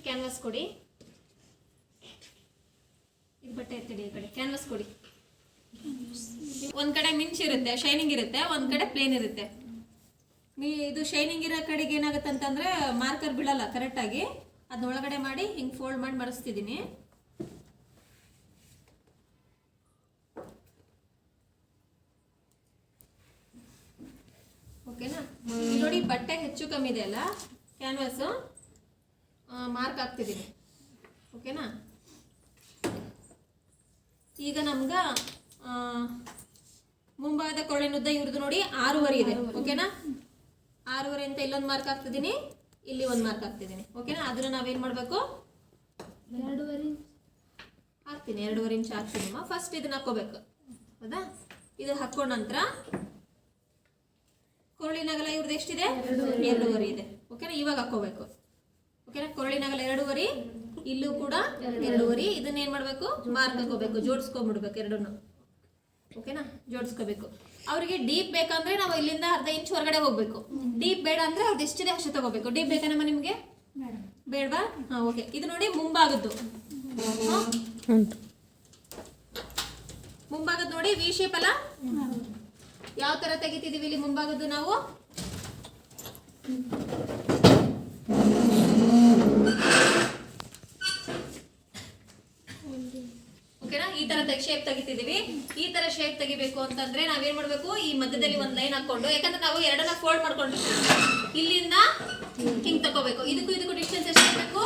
ಕ್ಯಾನ್ವಾಸ್ ಕೊಡಿ. ಇದು ಬಟ್ಟೆ ಎತ್ತಿಡಿ. ಈ ಕಡೆ ಕ್ಯಾನ್ವಾಸ್ ಕೊಡಿ. ಒಂದ್ ಕಡೆ ಮಿಂಚ್ ಇರುತ್ತೆ, ಶೈನಿಂಗ್ ಇರುತ್ತೆ, ಒಂದ್ ಕಡೆ ಪ್ಲೇನ್ ಇರುತ್ತೆ. ಇದು ಶೈನಿಂಗ್ ಇರೋ ಕಡೆಗೆ ಏನಾಗುತ್ತೆ ಅಂತಂದ್ರೆ ಮಾರ್ಕರ್ ಬೀಳಲ್ಲ ಕರೆಕ್ಟಾಗಿ. ಅದನ್ನ ಒಳಗಡೆ ಮಾಡಿ ಹಿಂಗೆ ಫೋಲ್ಡ್ ಮಾಡಿ ಮಡಿಸ್ತಿದ್ದೀನಿ. ಓಕೆನಾ? ನೋಡಿ, ಬಟ್ಟೆ ಹೆಚ್ಚು ಕಮ್ಮಿ ಇದೆ ಅಲ್ಲ, ಕ್ಯಾನ್ವಾಸು ಮಾರ್ಕ್ ಹಾಕ್ತಿದ್ದೀನಿ. ಓಕೆನಾ? ಈಗ ನಮ್ಗೆ ಮುಂಭಾಗದ ಕೊರಳಿನುದ್ದ ಇವ್ರದ್ದು ನೋಡಿ 6.5 ಇದೆ. ಓಕೆನಾ? 6.5 ಅಂತ ಇಲ್ಲೊಂದು ಮಾರ್ಕ್ ಹಾಕ್ತಿದ್ದೀನಿ, ಇಲ್ಲಿ ಒಂದು ಮಾರ್ಕ್ ಹಾಕ್ತಿದ್ದೀನಿ. ಓಕೆನಾ? ಅದನ್ನ ನಾವೇನು ಮಾಡಬೇಕು? 2.5 ಹಾಕ್ತೀನಿ. 2.5 ಇಂಚ್ ಹಾಕ್ತೀನಮ್ಮ. ಫಸ್ಟ್ ಇದನ್ನ ಹಾಕೋಬೇಕು. ಹೌದಾ? ಇದು ಹಾಕೊಂಡ ನಂತರ ಕೊರಳಿನ ಅಗಲ ಇವ್ರದ್ದು ಎಷ್ಟಿದೆ? 2.5 ಇದೆ. ಓಕೆನಾ, ಇವಾಗ ಹಾಕೋಬೇಕು. ಓಕೆನಾ, ಕೊರಳಿನ ಅಗಲ 2.5, ಇಲ್ಲೂ ಕೂಡ 2.5. ಇದನ್ನ ಏನ್ ಮಾಡ್ಬೇಕು? ಮಾರ್ಕ್ ಹಾಕೋಬೇಕು, ಜೋಡಿಸ್ಕೊಂಡ್ಬಿಡ್ಬೇಕು ಎರಡನ್ನು. ಓಕೆನಾ, ಜೋಡಿಸ್ಕೋಬೇಕು. ಅವ್ರಿಗೆ ಡೀಪ್ ಬೇಕಂದ್ರೆ ನಾವು ಇಲ್ಲಿಂದ ಅರ್ಧ ಇಂಚ್ ಹೊರಗಡೆ ಹೋಗ್ಬೇಕು. ಡೀಪ್ ಬೇಡ ಅಂದ್ರೆ ಅವ್ರದ್ದು ಎಷ್ಟಿದೆ ಅಷ್ಟು ತಗೋಬೇಕು. ಡೀಪ್ ಬೇಕನಮ್ಮ ನಿಮ್ಗೆ? ಬೇಡವಾ? ಹಾ, ಓಕೆ. ಇದು ನೋಡಿ ಮುಂಭಾಗದ್ದು. ಮುಂಭಾಗದ್ದು ನೋಡಿ ವಿ ಶೇಪ್ ಅಲ್ಲ? ಯಾವ ತರ ತೆಗಿತಿದೀವಿ ಇಲ್ಲಿ ಮುಂಭಾಗದ್ದು ನಾವು? ಓಕೆನಾ, ಈ ತರ ಶೇಪ್ ತೆಗಿತಿದೀವಿ. ಈ ತರ ಶೇಪ್ ತೆಗಿಬೇಕು ಅಂತಂದ್ರೆ ನಾವೇನ್ ಮಾಡ್ಬೇಕು? ಈ ಮಧ್ಯದಲ್ಲಿ ಒಂದ್ ಲೈನ್ ಹಾಕೊಂಡು, ಯಾಕಂದ್ರೆ ನಾವು ಎರಡನ್ನ ಫೋಲ್ಡ್ ಮಾಡ್ಕೊಂಡಿರ್ತೀವಿ, ಇಲ್ಲಿಂದ ಹಿಂಗ್ ತಗೋಬೇಕು. ಇದಕ್ಕೂ ಇದಕ್ಕೂ ಡಿಸ್ಟೆನ್ಸ್ ಎಷ್ಟು ಇರಬೇಕು?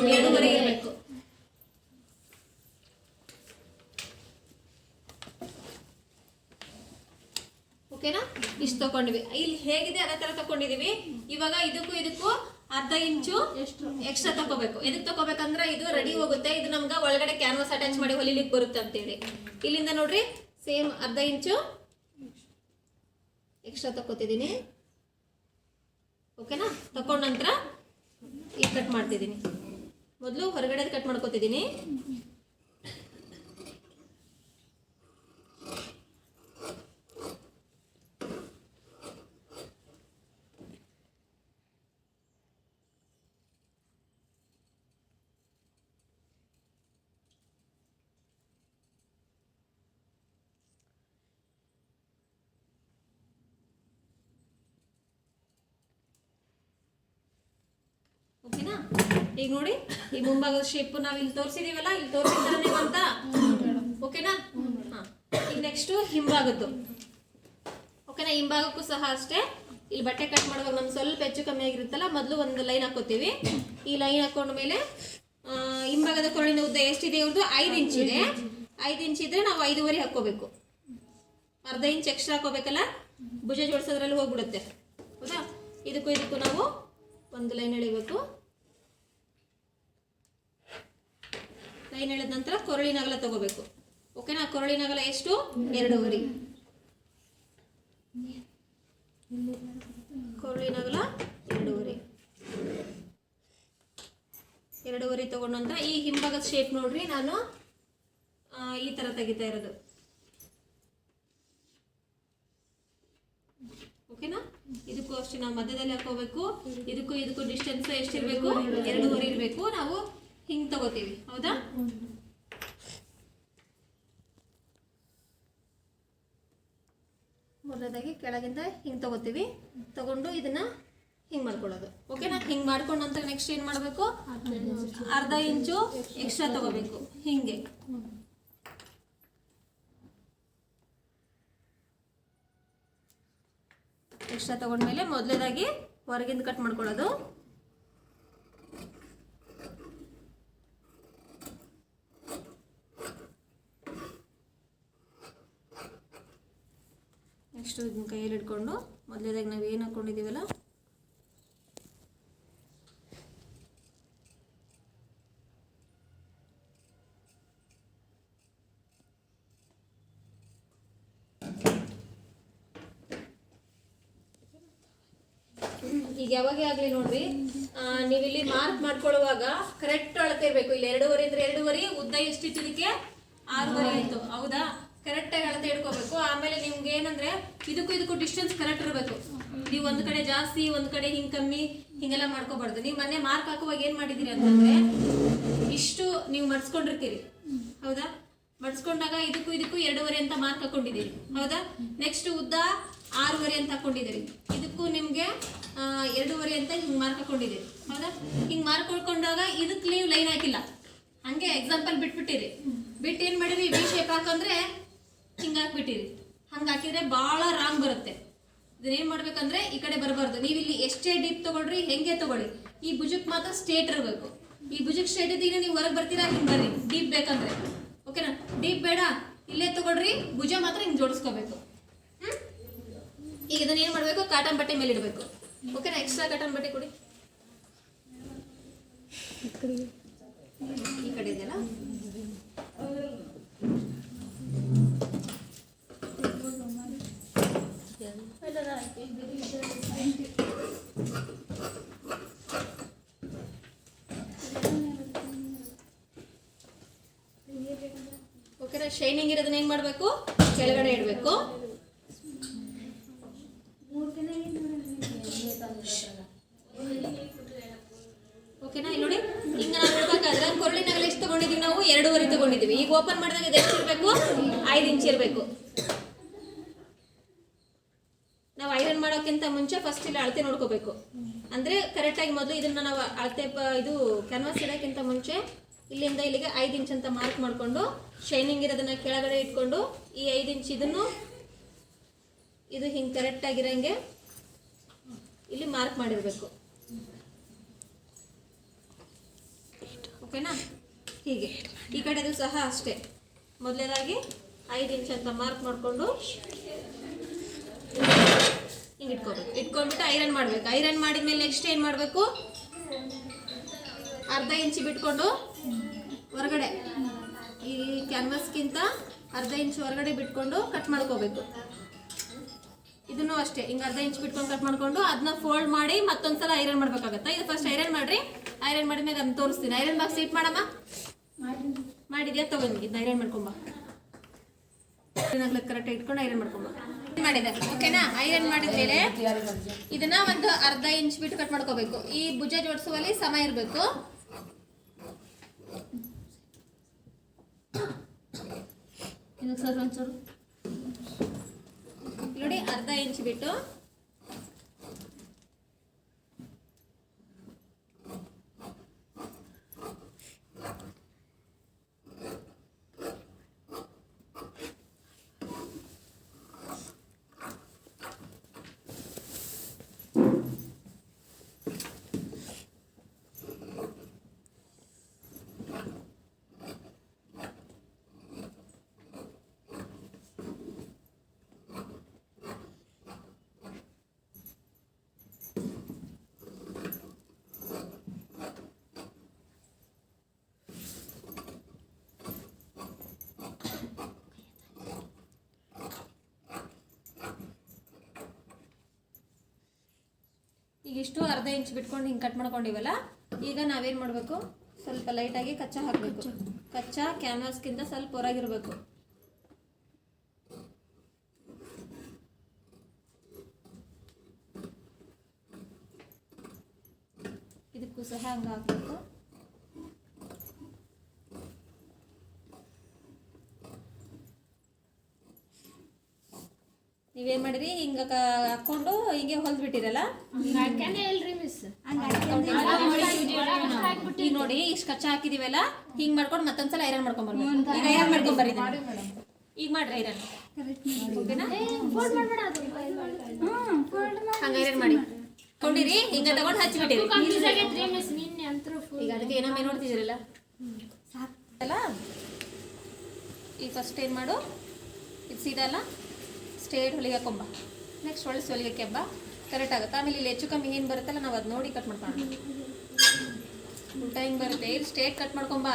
2.5 ಇರಬೇಕು. ಓಕೆನಾ, ಇಷ್ಟು ತಗೊಂಡಿವಿ. ಇಲ್ಲಿ ಹೇಗಿದೆ ಅದೇ ತರ ತಗೊಂಡಿದೀವಿ. ಇವಾಗ ಇದಕ್ಕೂ ಇದಕ್ಕೂ ಅರ್ಧ ಇಂಚು ಎಕ್ಸ್ಟ್ರಾ ತಗೋಬೇಕು. ಎದಕ್ ತಗೋಬೇಕಂದ್ರೆ ಇದು ರೆಡಿ ಹೋಗುತ್ತೆ, ಇದು ನಮ್ಗೆ ಒಳಗಡೆ ಕ್ಯಾನ್ವಾಸ್ ಅಟ್ಯಾಚ್ ಮಾಡಿ ಹೊಲಿಲಿಕ್ಕೆ ಬರುತ್ತೆ ಅಂತೇಳಿ. ಇಲ್ಲಿಂದ ನೋಡ್ರಿ ಸೇಮ್ ಅರ್ಧ ಇಂಚು ಎಕ್ಸ್ಟ್ರಾ ತಗೋತಿದ್ದೀನಿ. ಓಕೆನಾ, ತಕೊಂಡ ನಂತರ ಈಗ ಕಟ್ ಮಾಡ್ತಿದ್ದೀನಿ. ಮೊದಲು ಹೊರಗಡೆ ಕಟ್ ಮಾಡ್ಕೋತಿದ್ದೀನಿ. ಓಕೆನಾ, ಈಗ ನೋಡಿ ಈ ಮುಂಭಾಗದ ಶೇಪ್ ನಾವು ಇಲ್ಲಿ ತೋರಿಸಿದೀವಲ್ಲ, ಇಲ್ಲಿ ತೋರಿಸಿದ್ರೆ ಅಂತ. ಓಕೆನಾ, ಹಾ. ಈಗ ನೆಕ್ಸ್ಟ್ ಹಿಂಭಾಗದ್ದು. ಓಕೆನಾ, ಹಿಂಭಾಗಕ್ಕೂ ಸಹ ಅಷ್ಟೇ. ಇಲ್ಲಿ ಬಟ್ಟೆ ಕಟ್ ಮಾಡುವಾಗ ನಮ್ಗೆ ಸ್ವಲ್ಪ ಹೆಚ್ಚು ಕಮ್ಮಿ ಆಗಿರುತ್ತಲ್ಲ, ಮೊದಲು ಒಂದು ಲೈನ್ ಹಾಕೋತೀವಿ. ಈ ಲೈನ್ ಹಾಕೊಂಡ ಮೇಲೆ ಹಿಂಭಾಗದ ಕೊರಳಿನ ಉದ್ದ ಎಷ್ಟಿದೆ ಇವ್ರದ್ದು? 5 ಇಂಚ್ ಇದೆ. 5 ಇಂಚ್ ಇದ್ರೆ ನಾವು 5.5 ಹಾಕೋಬೇಕು. ಅರ್ಧ ಇಂಚ್ ಎಕ್ಸ್ಟ್ರಾ ಹಾಕೋಬೇಕಲ್ಲ, ಭುಜ ಜೋಡಿಸೋದ್ರಲ್ಲಿ ಹೋಗ್ಬಿಡುತ್ತೆ. ಹೌದಾ, ಇದಕ್ಕೂ ಇದಕ್ಕೂ ನಾವು ಒಂದು ಲೈನ್ ಎಳಿಬೇಕು. ಲೈನ್ ಎಳೆದ ನಂತರ ಕೊರಳಿನ ಅಗಲ ತಗೋಬೇಕು. ಓಕೆನಾ, ಕೊರಳಿನ ಅಗಲ ಎಷ್ಟು? 2.5. ಕೊರಳಿನ ಅಗಲ 2.5. 2.5 ತಗೊಂಡ ನಂತರ ಈ ಹಿಂಭಾಗದ ಶೇಪ್ ನೋಡ್ರಿ, ನಾನು ಈ ತರ ತೆಗಿತಾ ಇರೋದು. ಓಕೆನಾ, ಇದಕ್ಕೂ ಅಷ್ಟೇ ನಾವು ಮಧ್ಯದಲ್ಲಿ ಹಾಕೋಬೇಕು. ಇದಕ್ಕೂ ಇದಕ್ಕೂ ಡಿಸ್ಟೆನ್ಸ್ ಎಷ್ಟಿರ್ಬೇಕು? 2.5 ಇರಬೇಕು. ನಾವು ಹಿಂಗ್ ತಗೋತೀವಿ. ಹೌದಾ, ಮೊದಲದಾಗಿ ಕೆಳಗಿಂದ ಹಿಂಗ್ ತಗೋತೀವಿ. ತಗೊಂಡು ಇದನ್ನ ಹಿಂಗ್ ಮಾಡ್ಕೊಳ್ಳೋದು. ಓಕೆನಾ, ಹಿಂಗ್ ಮಾಡ್ಕೊಂಡ ನಂತರ ನೆಕ್ಸ್ಟ್ ಏನ್ ಮಾಡ್ಬೇಕು? ಅರ್ಧ ಇಂಚು ಎಕ್ಸ್ಟ್ರಾ ತಗೋಬೇಕು. ಹಿಂಗೆ ಎಕ್ಸ್ಟ್ರಾ ತಗೊಂಡ್ಮೇಲೆ ಮೊದಲನೇದಾಗಿ ಹೊರಗಿಂದ ಕಟ್ ಮಾಡ್ಕೊಳ್ಳೋದು. ನೆಕ್ಸ್ಟ್ ಇದನ್ನ ಕೈಯಲ್ಲಿ ಇಟ್ಕೊಂಡು ಮೊದಲನೇದಾಗಿ ನಾವು ಏನು ಹಾಕೊಂಡಿದ್ದೀವಲ್ಲ ಈಗ ಯಾವಾಗೇ ಆಗಲಿ ನೋಡ್ರಿ, ನೀವಿಲ್ಲಿ ಮಾರ್ಕ್ ಮಾಡ್ಕೊಳ್ಳುವಾಗ ಕರೆಕ್ಟ್ ಅಳತೆ ಇರಬೇಕು. ಇಲ್ಲಿ 2.5 ಇದ್ರೆ 2.5, ಉದ್ದ ಎಷ್ಟಿತ್ತು ಇದಕ್ಕೆ? 6.5 ಇತ್ತು. ಹೌದಾ, ಕರೆಕ್ಟಾಗಿ ಅಳತೆ ಇಟ್ಕೋಬೇಕು. ಆಮೇಲೆ ನಿಮ್ಗೆ ಏನಂದ್ರೆ ಇದಕ್ಕೂ ಇದಕ್ಕೂ ಡಿಸ್ಟೆನ್ಸ್ ಕರೆಕ್ಟ್ ಇರಬೇಕು. ನೀವು ಒಂದ್ ಕಡೆ ಜಾಸ್ತಿ ಒಂದ್ ಕಡೆ ಹಿಂಗ್ ಕಮ್ಮಿ ಹಿಂಗೆಲ್ಲ ಮಾಡ್ಕೋಬಾರ್ದು. ನೀವು ಮೊನ್ನೆ ಮಾರ್ಕ್ ಹಾಕುವಾಗ ಏನ್ ಮಾಡಿದಿರಿ ಅಂತಂದ್ರೆ ಇಷ್ಟು ನೀವು ಮಡ್ಸ್ಕೊಂಡಿರ್ತೀರಿ. ಹೌದಾ, ಮಡ್ಸ್ಕೊಂಡಾಗ ಇದಕ್ಕೂ ಇದಕ್ಕೂ 2.5 ಅಂತ ಮಾರ್ಕ್ ಹಾಕೊಂಡಿದ್ದೀರಿ. ಹೌದಾ, ನೆಕ್ಸ್ಟ್ ಉದ್ದ 6.5 ಅಂತ ಹಾಕೊಂಡಿದ್ದೀರಿ. ಇದಕ್ಕೂ ನಿಮ್ಗೆ 2.5 ಅಂತ ಹಿಂಗ್ ಮಾರ್ಕ್ ಹಾಕೊಂಡಿದ್ದೀರಿ. ಹೌದಾ, ಹಿಂಗ್ ಮಾರ್ಕ್ ಹೊಡ್ಕೊಂಡಾಗ ಇದಕ್ಕೆ ನೀವು ಲೈನ್ ಹಾಕಿಲ್ಲ, ಹಂಗೆ ಎಕ್ಸಾಂಪಲ್ ಬಿಟ್ಬಿಟ್ಟಿರಿ. ಬಿಟ್ಟು ಏನ್ ಮಾಡಿರಿ? ವಿ ಶೇಪ್ ಹಾಕಂದ್ರೆ ಹಿಂಗ್ ಹಾಕ್ಬಿಟ್ಟಿರಿ. ಹಂಗೆ ಹಾಕಿದ್ರೆ ಭಾಳ ರಾಂಗ್ ಬರುತ್ತೆ. ಇದನ್ನೇನ್ ಮಾಡ್ಬೇಕಂದ್ರೆ ಈ ಕಡೆ ಬರಬಾರ್ದು. ನೀವು ಇಲ್ಲಿ ಎಷ್ಟೇ ಡೀಪ್ ತಗೊಳ್ರಿ, ಹೆಂಗೆ ತಗೊಳ್ಳಿ, ಈ ಭುಜಕ್ಕೆ ಮಾತ್ರ ಸ್ಟ್ರೇಟ್ ಇರಬೇಕು. ಈ ಭುಜಕ್ಕೆ ಸ್ಟ್ರೇಟ್ ಇದ್ದೀಗ ನೀವು ಹೊರಗೆ ಬರ್ತೀರಾ, ಹಿಂಗೆ ಬರ್ರಿ ಡೀಪ್ ಬೇಕಂದ್ರೆ. ಓಕೆನಾ, ಡೀಪ್ ಬೇಡ, ಇಲ್ಲೇ ತಗೊಳ್ರಿ, ಭುಜ ಮಾತ್ರ ಹಿಂಗೆ ಜೋಡಿಸ್ಕೋಬೇಕು. ಈಗ ಇದನ್ನ ಏನ್ ಮಾಡ್ಬೇಕು? ಕಾಟನ್ ಬಟ್ಟೆ ಮೇಲೆ ಇಡಬೇಕು. ಓಕೆನಾ, ಎಕ್ಸ್ಟ್ರಾ ಕಾಟನ್ ಬಟ್ಟೆ ಕೊಡಿ. ಈ ಕಡೆ ಇದೆಯಲ್ಲ, ಶೈನಿಂಗ್ ಇರೋದನ್ನ ಏನು ಮಾಡಬೇಕು, ಕೆಳಗಡೆ ಇಡಬೇಕು. ಓಕೆನಾ? ಇಲ್ಲಿ ನೋಡಿ, ಹಿಂಗ ನಾವು ಇಡ್ಬೇಕಾದ್ರೆ ಕೊರಳಿನಾಗಲ್ಲ ಎಷ್ಟು ತಗೊಂಡಿದೀವಿ ನಾವು, 2.5 ತಗೊಂಡಿದೀವಿ. ಈಗ ಓಪನ್ ಮಾಡಿದಾಗ ಇದು ಎಷ್ಟು ಇರಬೇಕು, 5 ಇಂಚ್ ಇರಬೇಕು. ನಾವು ಐರನ್ ಮಾಡೋಕ್ಕಿಂತ ಮುಂಚೆ ಫಸ್ಟ್ ಇಲ್ಲಿ ಅಳತೆ ನೋಡ್ಕೋಬೇಕು. ಅಂದ್ರೆ ಕರೆಕ್ಟಾಗಿ ಮೊದಲು ಇದನ್ನ ನಾವು ಅಳತೆ ಇದು ಕ್ಯಾನ್ವಾಸ್ ಇಡೋಕ್ಕಿಂತ ಮುಂಚೆ ಇಲ್ಲಿಂದ ಇಲ್ಲಿಗೆ 5 ಇಂಚ್ ಅಂತ ಮಾರ್ಕ್ ಮಾಡಿಕೊಂಡು ಶೈನಿಂಗ್ ಇರೋದನ್ನ ಕೆಳಗಡೆ ಇಟ್ಕೊಂಡು ಈ 5 ಇಂಚ್ ಇದನ್ನು ಇದು ಹಿಂಗೆ ಕರೆಕ್ಟಾಗಿರೋಂಗೆ ಇಲ್ಲಿ ಮಾರ್ಕ್ ಮಾಡಿರಬೇಕು. ಓಕೆನಾ? ಹೀಗೆ ಈ ಕಡೆದು ಸಹ ಅಷ್ಟೇ. ಮೊದಲನೇದಾಗಿ 5 ಇಂಚ್ ಅಂತ ಮಾರ್ಕ್ ಮಾಡಿಕೊಂಡು ಹಿಂಗೆ ಇಟ್ಕೋಬೇಕು. ಇಟ್ಕೊಂಡ್ಬಿಟ್ಟು ಐರನ್ ಮಾಡಬೇಕು. ಐರನ್ ಮಾಡಿದ್ಮೇಲೆ ನೆಕ್ಸ್ಟ್ ಏನು ಮಾಡಬೇಕು, ಅರ್ಧ ಇಂಚ್ ಬಿಟ್ಕೊಂಡು ಹೊರಗಡೆ ಈ ಕ್ಯಾನ್ವಾಸ್ಗಿಂತ ಅರ್ಧ ಇಂಚ್ ಹೊರಗಡೆ ಬಿಟ್ಕೊಂಡು ಕಟ್ ಮಾಡ್ಕೋಬೇಕು. ಇದನ್ನು ಅಷ್ಟೇ ಹಿಂಗೆ ಅರ್ಧ ಇಂಚ್ ಬಿಟ್ಕೊಂಡು ಕಟ್ ಮಾಡ್ಕೊಂಡು ಅದನ್ನ ಫೋಲ್ಡ್ ಮಾಡಿ ಮತ್ತೊಂದ್ಸಲ ಐರನ್ ಮಾಡ್ಬೇಕಾಗತ್ತೆ. ಇದು ಫಸ್ಟ್ ಐರನ್ ಮಾಡ್ರಿ. ಐರನ್ ಮಾಡಿದ್ಮೇಲೆ ಅದನ್ನ ತೋರಿಸ್ತೀನಿ. ಐರನ್ ಬಾಕ್ಸ್ ಇಟ್ ಮಾಡಮ್ಮ. ಮಾಡಿದ್ಯಾ? ತಗೊಂಡು ಇದನ್ನ ಐರನ್ ಮಾಡ್ಕೊಂಬ. ಕರೆಕ್ಟಾಗಿ ಇಟ್ಕೊಂಡು ಐರನ್ ಮಾಡ್ಕೊಂಬ. ಮಾಡಿದೆ. ಓಕೆನಾ? ಐರನ್ ಮಾಡಿದ್ಮೇಲೆ ಇದನ್ನ ಒಂದು ಅರ್ಧ ಇಂಚ್ ಬಿಟ್ಟು ಕಟ್ ಮಾಡ್ಕೋಬೇಕು. ಈ ಭುಜ ಜೋಡಿಸುವಲ್ಲಿ ಸಮ ಇರಬೇಕು. ನೋಡಿ, ಅರ್ಧ ಇಂಚ್ ಬಿಟ್ಟು ಈಗಿಷ್ಟು ಅರ್ಧ ಇಂಚ್ ಬಿಟ್ಕೊಂಡು ಹಿಂಗೆ ಕಟ್ ಮಾಡ್ಕೊಂಡಿವಲ್ಲ, ಈಗ ನಾವೇನು ಮಾಡಬೇಕು, ಸ್ವಲ್ಪ ಲೈಟಾಗಿ ಕಚ್ಚಾ ಹಾಕಬೇಕು. ಕಚ್ಚಾ ಕ್ಯಾನ್ವಾಸ್ಗಿಂತ ಸ್ವಲ್ಪ ಹೊರಗಿರಬೇಕು. ಇದಕ್ಕೂ ಸಹ ಹಂಗೆ ಹಾಕಬೇಕು. ನೀವೇನ್ ಮಾಡಿರಿ, ಹಿಂಗ ಹಾಕೊಂಡು ಹಿಂಗೆ ಹೊಲ್ದ್ ಬಿಟ್ಟಿರಲ್ಲ. ಈಗ ನೋಡಿ, ಇಷ್ಟು ಕಚ್ಚಾ ಹಾಕಿದಿವಲ್ಲ, ಹಿಂಗ್ ಮಾಡ್ಕೊಂಡು ಮತ್ತೊಂದ್ಸಲ ಐರನ್ ಮಾಡ್ಕೊಂಡ್ಬರ್ಬೇಕು. ಈಗ ಐರನ್ ಮಾಡ್ಕೊಂಡ್ಬರ್ರಿ. ಈಗ ಮಾಡ್ರಿ ಐರನ್. ಓಕೆನಾ? ಹಂಗ ಐರನ್ ಮಾಡಿ ಕೊಂಡಿರಿ. ಹಿಂಗ ತಗೊಂಡು ಹಚ್ಚಿಬಿಟ್ಟಿರಿ. ಈಗ ಅದಕ್ಕೆ ಏನೋ ಮೇಲೆ ನೋಡ್ತಿದ್ದೀರಲ್ಲ ಅಲ್ಲ. ಈಗ ಫಸ್ಟ್ ಏನು ಮಾಡು, ಇದು ಸೀದಾ ಅಲ್ಲ, ಸ್ಟ್ರೇಟ್ ಹೊಲಿಗೆ ಹಾಕೊಂಬ. ನೆಕ್ಸ್ಟ್ ಹೊಳಿಸಿ ಹೊಲಿಗೆ ಕೆಬ್ಬ. ಕರೆಕ್ಟ್ ಆಗುತ್ತೆ. ಆಮೇಲೆ ಇಲ್ಲಿ ಹೆಚ್ಚು ಕಮ್ಮಿ ಏನು ಬರುತ್ತಲ್ಲ, ನಾವು ಅದು ನೋಡಿ ಕಟ್ ಮಾಡ್ಕೊಂಡು ಊಟ ಹಿಂಗೆ ಬರುತ್ತೆ. ಇಲ್ಲಿ ಸ್ಟ್ರೇಟ್ ಕಟ್ ಮಾಡ್ಕೊಂಬ.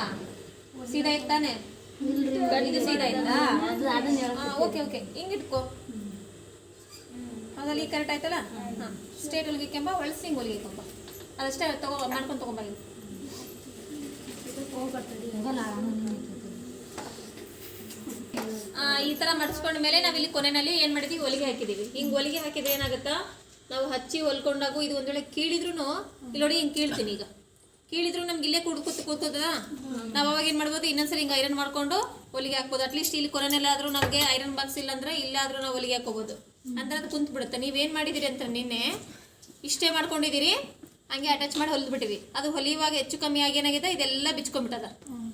ಸೀದಾ ಇತ್ತಾನೆ? ಇದು ಸೀದಾ ಇತ್ತಾ? ಓಕೆ ಓಕೆ, ಹಿಂಗೆ ಇಟ್ಕೋ. ಅದ್ರಲ್ಲಿ ಈಗ ಕರೆಕ್ಟ್ ಆಯ್ತಲ್ಲ. ಹಾಂ, ಸ್ಟ್ರೇಟ್ ಹೊಲಿಗೆ ಕೆಂಬ, ಹೊಳಿಸಿ ಹಿಂಗೆ ಹೊಲಿಗೆ ಕೊಂಬ. ಅದಷ್ಟೇ ಮಾಡ್ಕೊಂಡು ತೊಗೊಂಬ. ಈ ಥರ ಮಡಿಸ್ಕೊಂಡ ಮೇಲೆ ನಾವಿಲ್ಲಿ ಕೊನೆಯಲ್ಲಿ ಏನು ಮಾಡಿದ್ದೀವಿ, ಹೊಲಿಗೆ ಹಾಕಿದ್ದೀವಿ. ಹಿಂಗೆ ಹೊಲಿಗೆ ಹಾಕಿದ್ರೆ ಏನಾಗುತ್ತಾ, ನಾವು ಹಚ್ಚಿ ಹೊಲ್ಕೊಂಡಾಗು ಇದು ಒಂದು ವೇಳೆ ಕೀಳಿದ್ರು, ಇಲ್ಲಿ ನೋಡಿ ಹಿಂಗೆ ಕೀಳ್ತೀನಿ. ಈಗ ಕೀಳಿದ್ರು ನಮ್ಗೆ ಇಲ್ಲೇ ಕೂತ್ಕೋತದ. ನಾವು ಅವಾಗ ಏನು ಮಾಡ್ಬೋದು, ಇನ್ನೊಂದ್ಸರಿ ಹಿಂಗೆ ಐರನ್ ಮಾಡ್ಕೊಂಡು ಹೊಲಿಗೆ ಹಾಕ್ಬೋದು. ಅಟ್ಲೀಸ್ಟ್ ಇಲ್ಲಿ ಕೊನೆಯಲ್ಲಾದರೂ ನಮಗೆ ಐರನ್ ಬಾಕ್ಸ್ ಇಲ್ಲಾಂದ್ರೆ ಇಲ್ಲಾದರೂ ನಾವು ಹೊಲಿಗೆ ಹಾಕೋಬೋದು. ಅಂದ್ರೆ ಅದು ಕುಂತು ಬಿಡುತ್ತೆ. ನೀವೇನು ಮಾಡಿದಿರಿ ಅಂತ ನಿನ್ನೆ ಇಷ್ಟೇ ಮಾಡ್ಕೊಂಡಿದ್ದೀರಿ, ಹಂಗೆ ಅಟ್ಯಾಚ್ ಮಾಡಿ ಹೊಲಿದ್ಬಿಟ್ಟಿರಿ. ಅದು ಹೊಲಿಯುವಾಗ ಹೆಚ್ಚು ಕಮ್ಮಿ ಆಗಿ ಏನಾಗಿದೆ, ಇದೆಲ್ಲ ಬಿಚ್ಕೊಂಡ್ಬಿಟ್ಟದ.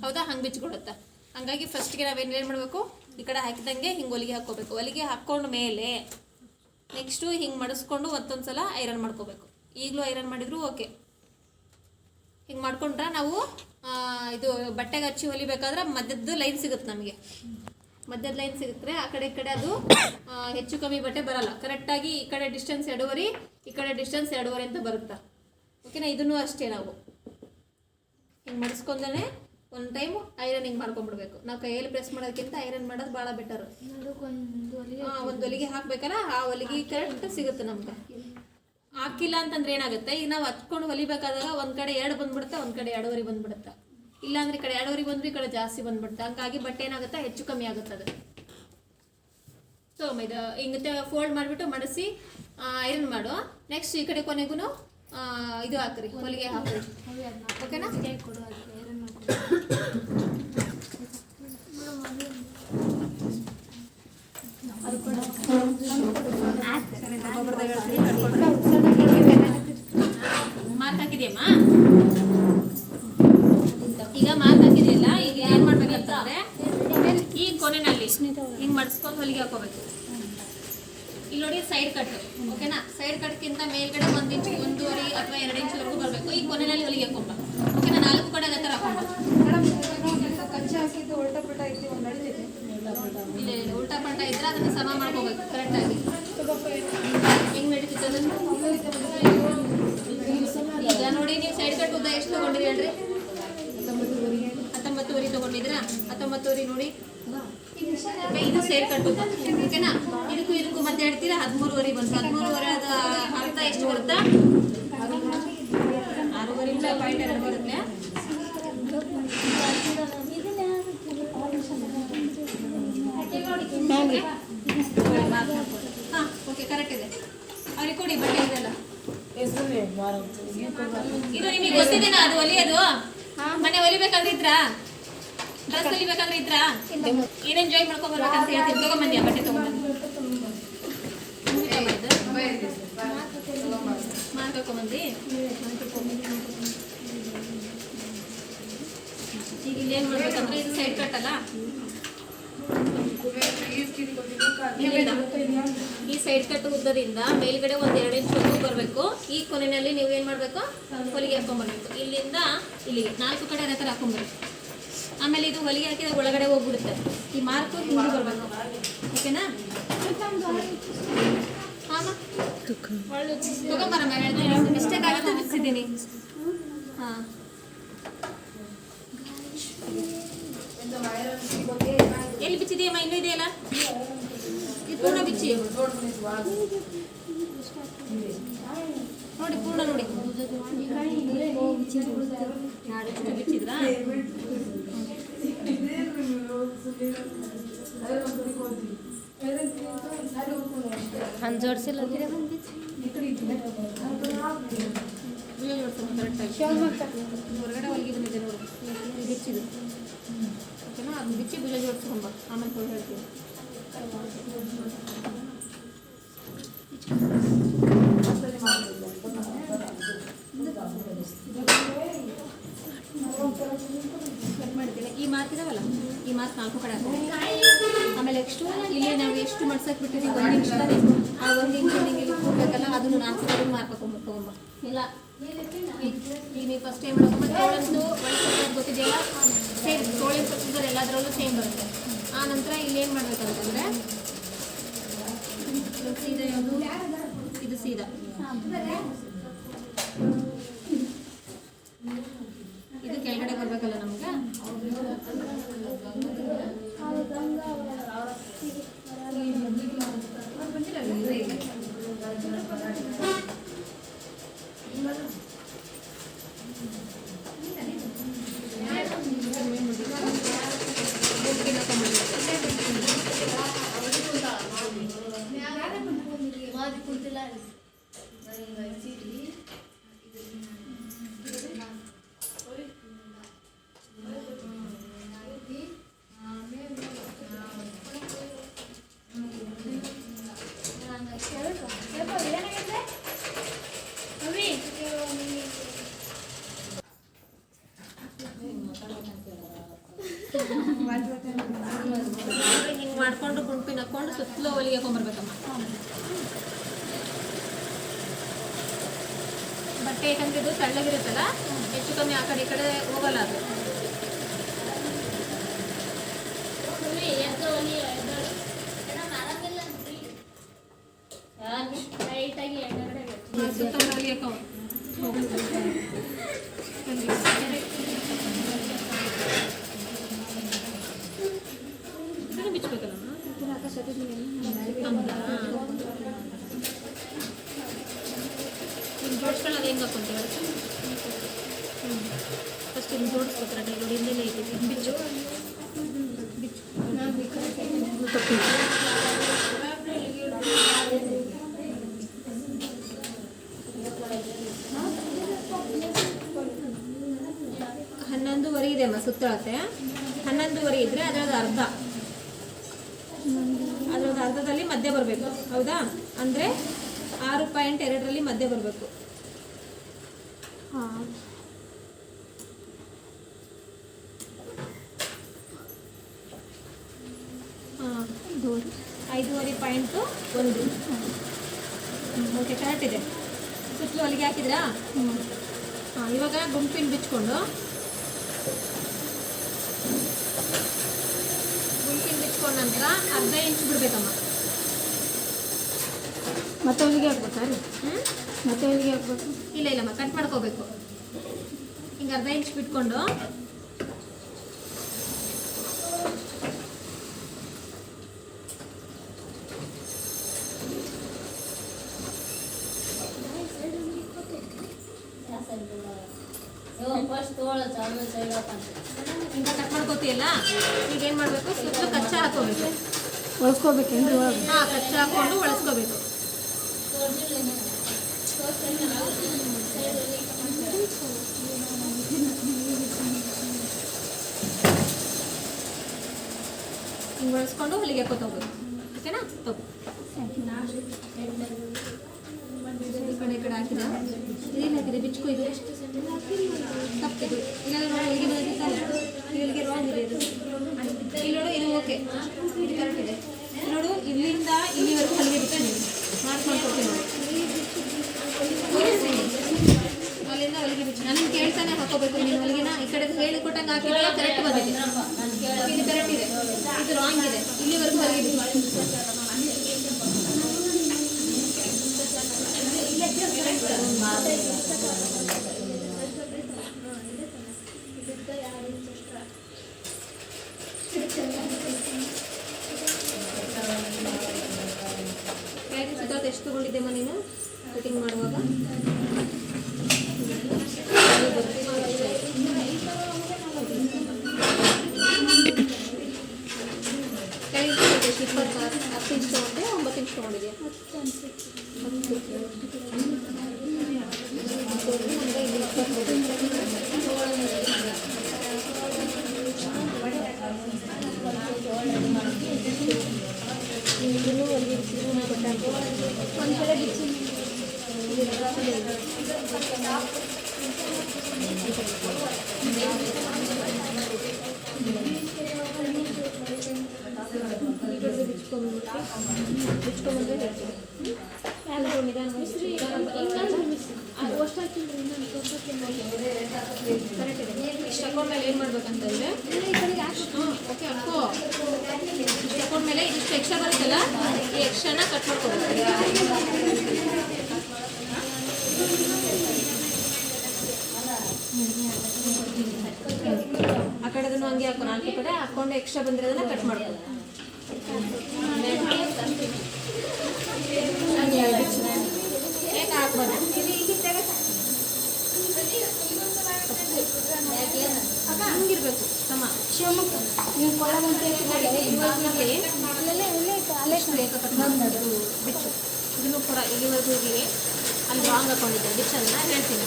ಹೌದಾ? ಹಂಗೆ ಬಿಚ್ಕೊಡುತ್ತೆ. ಹಂಗಾಗಿ ಫಸ್ಟ್ಗೆ ನಾವೇನು ಮಾಡಬೇಕು, ಈ ಕಡೆ ಹಾಕಿದಂಗೆ ಹಿಂಗೆ ಹೊಲಿಗೆ ಹಾಕ್ಕೋಬೇಕು. ಹೊಲಿಗೆ ಹಾಕ್ಕೊಂಡ ಮೇಲೆ ನೆಕ್ಸ್ಟು ಹಿಂಗೆ ಮಡಿಸ್ಕೊಂಡು ಮತ್ತೊಂದ್ಸಲ ಐರನ್ ಮಾಡ್ಕೋಬೇಕು. ಈಗಲೂ ಐರನ್ ಮಾಡಿದ್ರು ಓಕೆ. ಹಿಂಗೆ ಮಾಡ್ಕೊಂಡ್ರೆ ನಾವು ಇದು ಬಟ್ಟೆಗೆ ಹಚ್ಚಿ ಹೊಲಿಬೇಕಾದ್ರೆ ಮಧ್ಯದ ಲೈನ್ ಸಿಗುತ್ತೆ ನಮಗೆ. ಮಧ್ಯದ ಲೈನ್ ಸಿಗುತ್ತೆ. ಆ ಕಡೆ ಈ ಕಡೆ ಅದು ಹೆಚ್ಚು ಕಮ್ಮಿ ಬಟ್ಟೆ ಬರಲ್ಲ. ಕರೆಕ್ಟಾಗಿ ಈ ಕಡೆ ಡಿಸ್ಟೆನ್ಸ್ 2.5, ಈ ಕಡೆ ಡಿಸ್ಟೆನ್ಸ್ 2.5 ಅಂತ ಬರುತ್ತೆ. ಓಕೆನಾ? ಇದನ್ನು ಅಷ್ಟೇ. ನಾವು ಹಿಂಗೆ ಮಡಿಸ್ಕೊಂಡೇ ಒಂದು ಟೈಮ್ ಐರನ್ ಹಿಂಗೆ ಮಾಡ್ಕೊಂಡ್ಬಿಡ್ಬೇಕು. ನಾವು ಕೈಯಲ್ಲಿ ಪ್ರೆಸ್ ಮಾಡೋದಕ್ಕಿಂತ ಐರನ್ ಮಾಡೋದು ಭಾಳ ಬೆಟರ್. ಒಂದು ಹೊಲಿಗೆ ಹಾಕ್ಬೇಕಲ್ಲ, ಆ ಹೊಲಿಗೆ ಕರೆಕ್ಟ್ ಸಿಗುತ್ತೆ ನಮ್ಗೆ. ಹಾಕಿಲ್ಲ ಅಂತಂದ್ರೆ ಏನಾಗುತ್ತೆ, ಈಗ ನಾವು ಹಚ್ಕೊಂಡು ಹೊಲಿಬೇಕಾದಾಗ ಒಂದು ಕಡೆ 2 ಬಂದ್ಬಿಡುತ್ತೆ, ಒಂದು ಕಡೆ 2.5 ಬಂದ್ಬಿಡುತ್ತೆ. ಇಲ್ಲಾಂದ್ರೆ ಈ ಕಡೆ ಎರಡೂವರೆ ಬಂದ್ರೆ ಈ ಕಡೆ ಜಾಸ್ತಿ ಬಂದ್ಬಿಡುತ್ತೆ. ಹಂಗಾಗಿ ಬಟ್ಟೆ ಏನಾಗುತ್ತೆ, ಹೆಚ್ಚು ಕಮ್ಮಿ ಆಗುತ್ತೆ ಅದು. ಸೊ ಇದು ಹಿಂಗೆ ಫೋಲ್ಡ್ ಮಾಡಿಬಿಟ್ಟು ಮಡಿಸಿ ಐರನ್ ಮಾಡು. ನೆಕ್ಸ್ಟ್ ಈ ಕಡೆ ಕೊನೆಗೂ ಇದು ಹಾಕ್ರಿ, ಹೊಲಿಗೆ ಹಾಕ್ರಿ. ಓಕೆನಾ? ಮಾರ್ಕ್ ಹಾಕಿದೆಯಮ್ಮ? ಈಗ ಮಾರ್ಕ್ ಹಾಕಿದೆಯಲ್ಲ, ಈಗ ಏನ್ ಮಾಡ್ಬೇಕಂತಂದ್ರೆ ಈ ಕೊನೆಯಲ್ಲಿ ಹಿಂಗ್ ಮಡಿಸ್ಕೊಂಡು ಹೊಲಿಗೆ ಹಾಕೋಬೇಕು. ಇಲ್ಲಿ ನೋಡಿ ಸೈಡ್ ಕಟ್. ಓಕೆನಾ? ಸೈಡ್ ಕಟ್ಗಿಂತ ಮೇಲ್ಗಡೆ 1 ಇಂಚ್, 1.5 ಅಥವಾ 2 ಇಂಚ್ವರೆಗೂ ಬರಬೇಕು. ಈ ಕೊನೆಯಲ್ಲಿ ಹೊಲಿಗೆ ಹಾಕೊಂಬ. ಓಕೆನಾ? 4 ಕಡೆ ಅದೇ ಥರ ಹಾಕೊಂಬ. ಇಲ್ಲ ಉಲ್ಟಾ ಪಲ್ಟಾ ಇದ್ರೆ ಅದನ್ನ ಸಮ ಮಾಡ್ಕೋಬೇಕು ಕರೆಕ್ಟಾಗಿ. ಹೆಂಗ್ ನಡೀತಿತ್ತು ಅದನ್ನು? ಈಗ ನೋಡಿ ನೀವು ಸೈಡ್ ಕಟ್ ಉದ್ದ ಎಷ್ಟು ತಗೊಂಡಿರಿ ಹೇಳ್ರಿ? 19 ತಗೊಂಡಿದ್ರಾ? 19 ನೋಡಿ, ಇದು ಸೈಡ್ ಕಟ್ ಉದ್ದ. ಓಕೆನಾ? ಇದಕ್ಕೂ ಮತ್ತೆ ಹೇಳ್ತೀರಾ 13 ಬಂತು. 13 ಅದ ಅರ್ಥ ಎಷ್ಟು ಬರುತ್ತಾ? 6.2 ಬರುತ್ತೆ. ಹಾ ಓಕೆ, ಕರೆಕ್ಟ್ ಇದೆ. ಅವ್ರಿಗೆ ಕೊಡಿ ಬಟ್ಟೆ ಇದೆಲ್ಲ. ಇದು ನಿಮಗೆ ಗೊತ್ತಿದೆನಾ ಅದು ಹೊಲಿಯೋದು? ಮನೆ ಹೊಲಿಬೇಕಾದ್ರೆ ಇದ್ರಾ? ಡ್ರೆಸ್ ಹೊಲಿಬೇಕಾದ್ರೆ ಇದ್ರಾ? ಏನೇನು ಜಾಯಿನ್ ಮಾಡ್ಕೊಂಡ್ಬರ್ಬೇಕಂತ ಹೇಳ್ತೀನಿ. ತಗೊಂಬಂದ್ಯಾ ಬಟ್ಟೆ? ತಗೊಂಬಂದಿ ಮಾರ್ಕ್ ಹಾಕೊಂಬಂದಿ. ಈಗ ಇಲ್ಲಿ ಏನು ಮಾಡ್ಬೇಕಂದ್ರೆ ಇದು ಸೈಡ್ ಕಟ್ ಅಲ್ಲ, ಈ ಸೈಡ್ ಕಟ್ ಉದ್ದದಿಂದ ಮೇಲ್ಗಡೆ 1-2 ಇಂಚ್ ಬರಬೇಕು. ಈ ಕೊನೆಯಲ್ಲಿ ನೀವು ಏನು ಮಾಡಬೇಕು, ಹೊಲಿಗೆ ಹಾಕೊಂಡ್ಬರ್ಬೇಕು. ಇಲ್ಲಿಂದ ಇಲ್ಲಿಗೆ 4 ಕಡೆ ಅದೇ ಥರ ಹಾಕೊಂಡ್ಬರ್ಬೇಕು. ಆಮೇಲೆ ಇದು ಹೊಲಿಗೆ ಹಾಕಿದಾಗ ಒಳಗಡೆ ಹೋಗ್ಬಿಡುತ್ತೆ. ಈ ಮಾರ್ಕು ಹಿಂಗೆ ಬರಬೇಕು. ಓಕೆನಾ? ಹಾಂ ತಗೊಂಬರಮ್ಮ. ಹೇಳ್ತೀನಿ ಮಿಸ್ಟೇಕ್ ಆಗುತ್ತೆ, ಬಿಡಿಸಿದ್ದೀನಿ. ಹಾಂ ಎಲ್ಲಿ ಬಿಚ್ಚಿದೆಯಮ್ಮ? ಇನ್ನೂ ಇದೆಯಲ್ಲ, ಇದು ಪೂರ್ಣ ಬಿಚ್ಚಿ ನೋಡಿ. ಪೂರ್ಣ ನೋಡಿ, ಬಿಚ್ಚಿದ್ರಾ? ಹಂಗೆ ಜೋಡಿಸಿಲ್ಲ ಕರೆಕ್ಟಾಗಿ. ಹೊರಗಡೆ ಹೊಲಿಗೆ ಬಂದಿದೆ ನೋಡಿ, ಬಿಚ್ಚಿದು. ಓಕೆನಾ? ಅದು ಬಿಚ್ಚಿ ಬೀಜ ಜೋಡಿಸ್ಕೊಂಬ. ಆಮೇಲೆ ಕೊಡಿ ಹೇಳ್ತೀನಿ. ಈ ಮಾರ್ಕ್ ಇದಾವಲ್ಲ, ಈ ಮಾರ್ಕ್ 4 ಕಡೆ ಆಮೇಲೆ ಎಷ್ಟು ಇಲ್ಲಿ ನಾವು ಎಷ್ಟು ಮಡ್ಸಕ್ಕೆ ಬಿಟ್ಟಿದ್ದೀವಿ 1 ಇಂಚ್ ತಾನೆ. ಆ 1 ಇಂಚ್ ನಿಮಗೆ ಇಲ್ಲಿ ಕೂಡಬೇಕಲ್ಲ, ಅದನ್ನು 4 ಕಡೆ ಮಾರ್ಕ್ ಹಾಕೊಂಬ. ಇಲ್ಲ ಈಗ ನೀವು ಫಸ್ಟ್ ಏನು ಮಾಡ್ಕೊಂಬ, ತೋಳಂತೂ ಒಳಗೆ ಗೊತ್ತಿದೆಯಲ್ಲ, ಸೇಮ್ ತೋಳಿನ ಪಕ್ಷದಲ್ಲಿ ಎಲ್ಲದರಲ್ಲೂ ಸೇಮ್ ಬರುತ್ತೆ. ಆ ನಂತರ ಇಲ್ಲಿ ಏನು ಮಾಡ್ಬೇಕಂತಂದರೆ ಸೀದಾ ಯಾವುದು, ಇದು ಸೀದಾ ಇದು ಕೆಳಗಡೆ ಬರಬೇಕಲ್ಲ ನಮ್ಗೆ. ಹಿಂಗೆ ಮಾಡ್ಕೊಂಡು ಗುಂಪಿನ ಹಾಕೊಂಡು ಸುತ್ತಲೂ ಹೊಲಿಗೆ ಹಾಕೊಂಡ್ಬರ್ಬೇಕಮ್ಮ. ಬಟ್ಟೆ ಯಾಕಂದ್ರೆ ಇದು ತಳ್ಳಗಿರುತ್ತಲ್ಲ, ಹೆಚ್ಚು ಕಮ್ಮಿ ಆ ಕಡೆ ಈ ಕಡೆ ಹೋಗಲ್ಲ ಅದು. ಸುತ್ತ ಹೊಲಿಗೆ ಬಿಚ್ಚಬೇಕಲ್ಲ ಜೋಡಿಸ್ಕೊಳ್ಳೋದು ಹೆಂಗೆ ಹಾಕೊಂತೀವಿ? ಫಸ್ಟ್ ಹಿಂಗೆ ಜೋಡಿಸ್ಕೊತಾರೆ. ಬಿಚ್ಚು ಹನ್ನೊಂದುವರೆ ಇದೆ ಅಮ್ಮ ಸುತ್ತಳತೆ. 11:30 ಇದ್ರೆ ಅದರದ್ದು ಅರ್ಧದಲ್ಲಿ ಮಧ್ಯೆ ಬರಬೇಕು. ಹೌದಾ? ಅಂದರೆ 6.2ರಲ್ಲಿ ಮಧ್ಯೆ ಬರಬೇಕು. ಹಾಂ, 5.1. ಓಕೆ, ಕರೆಕ್ಟ್ ಇದೆ. ಸುತ್ತಲೂ ಅಲ್ಲಿಗೆ ಹಾಕಿದ್ರಾ? ಹಾಂ, ಇವಾಗ ಗುಂಪಿನ ಬಿಚ್ಕೊಂಡು ನಂತರ ಅರ್ಧ ಇಂಚ್ ಬಿಡ್ಬೇಕಮ್ಮ. ಮತ್ತೆ ಹೊಲಿಗೆ ಹಾಕ್ಬೇಕಾ ರೀ? ಮತ್ತೆ ಹೊಲಿಗೆ ಹಾಕ್ಬೇಕು? ಇಲ್ಲಮ್ಮ, ಕಟ್ ಮಾಡ್ಕೋಬೇಕು. ಹಿಂಗೆ ಅರ್ಧ ಇಂಚ್ ಬಿಟ್ಕೊಂಡು ಹಿಂಗೆ ಕಟ್ ಮಾಡ್ಕೋತೀಯಲ್ಲ, ಈಗ ಏನು ಮಾಡಬೇಕು, ಸುತ್ತಲೂ ಕಚ್ಚಾ ಹಾಕೋಬೇಕು. ಒಳಸ್ಕೋಬೇಕೇನ್ರಿ ಒಳಗೆ? ಹಾಂ, ಕಚ್ಚಾ ಹಾಕ್ಕೊಂಡು ಒಳಸ್ಕೋಬೇಕು. ಹಿಂಗೆ ಒಳಸ್ಕೊಂಡು ಹೊಲಿಗೆ ಹಾಕೋತೋಗ್ಬೇಕು. ಓಕೆನಾ? ತಗೋ, ಈ ಕಡೆ ಹಾಕಿದ ಇದೇನು ಹಾಕಿದೆ? ಬಿಚ್ಕೊ. ಇದು ತಪ್ಪಿದು ಇಲ್ಲ ಹೊಲಿಗೆ ಬಂದಿದ್ದಲ್ಲ, ಇಲ್ಲಿಗೆ ರಾಂಗ್ ಇದೆ. ಇಲ್ಲಿ ನೋಡು, ಇದು ಓಕೆ, ಇದು ಕರೆಕ್ಟ್ ಇದೆ. ನೋಡು, ಇಲ್ಲಿಂದ ಇಲ್ಲಿವರೆಗೂ ಹೊಲಿಗೆ ಬಿಚ್ಚು. ಮಾರ್ಕ್ ಮಾಡ್ಕೊಡ್ತೀನಿ ನೋಡಿ. ಅಲ್ಲಿಂದ ಹೊಲಿಗೆ ಬಿಚ್ಚು. ನನಗೆ ಕೇಳ್ತಾನೆ ಹಾಕೋಬೇಕು. ನೀನು ಹೊಲಿಗೆನ ಈ ಕಡೆ ಹೇಳಿಕೊಟ್ಟಂಗೆ ಹಾಕಿದ್ರೆ ಕರೆಕ್ಟ್ ಬಂದಿದೆ. ಇದು ಕರೆಕ್ಟ್ ಇದೆ, ಇದು ರಾಂಗ್ ಇದೆ. ಇಲ್ಲಿವರೆಗೂ ಹೊಲಿಗೆ ಬಿಚ್ಚು. ಎಷ್ಟು ತಗೊಂಡಿದ್ದೆಮ್ಮ ನೀನು ಕಟಿಂಗ್ ಮಾಡುವಾಗ? ಎಷ್ಟು 10 ಇಂಚ್ ತೊಗೊಂಡೆ, 9 ಇಂಚ್ ತೊಗೊಂಡಿದ್ಯಾ? 10 ಇಷ್ಟು ಅಕೌಂಟ್ಮೇಲೆ ಏನು ಮಾಡ್ಬೇಕಂತಂದರೆ, ಓಕೆ ಅಕ್ಕೋ, ಇಷ್ಟು ಅಕೌಂಟ್ಮೇಲೆ ಇದಿಷ್ಟು ಎಕ್ಸ್ಟ್ರಾ ಬರುತ್ತಲ್ಲ, ಈ ಎಕ್ಸ್ಟ್ರಾನ ಕಟ್ ಮಾಡ್ಕೋಬೇಕು. ಆ ಕಡೆದನ್ನು ಹಂಗೆ ಹಾಕೋ, 4 ಕಡೆ ಹಾಕೊಂಡು ಎಕ್ಸ್ಟ್ರಾ ಬಂದಿರೋದನ್ನ ಕಟ್ ಮಾಡ್ಕೊ. ಹಂಗಿರ್ಬೇಕು ಸಮ. ಶಿವಮೊಗ್ಗ ನೀವು ಬಿಚ್ಚು. ಇದನ್ನು ಕೂಡ ಇಲ್ಲಿವರೆಗೂ ಹೋಗಿ ಅಲ್ಲಿ ರಾಂಗ್ ಹಾಕೊಂಡಿದ್ದೆ. ಬಿಚ್ಚನ್ನ ಹೇಳ್ತೀನಿ.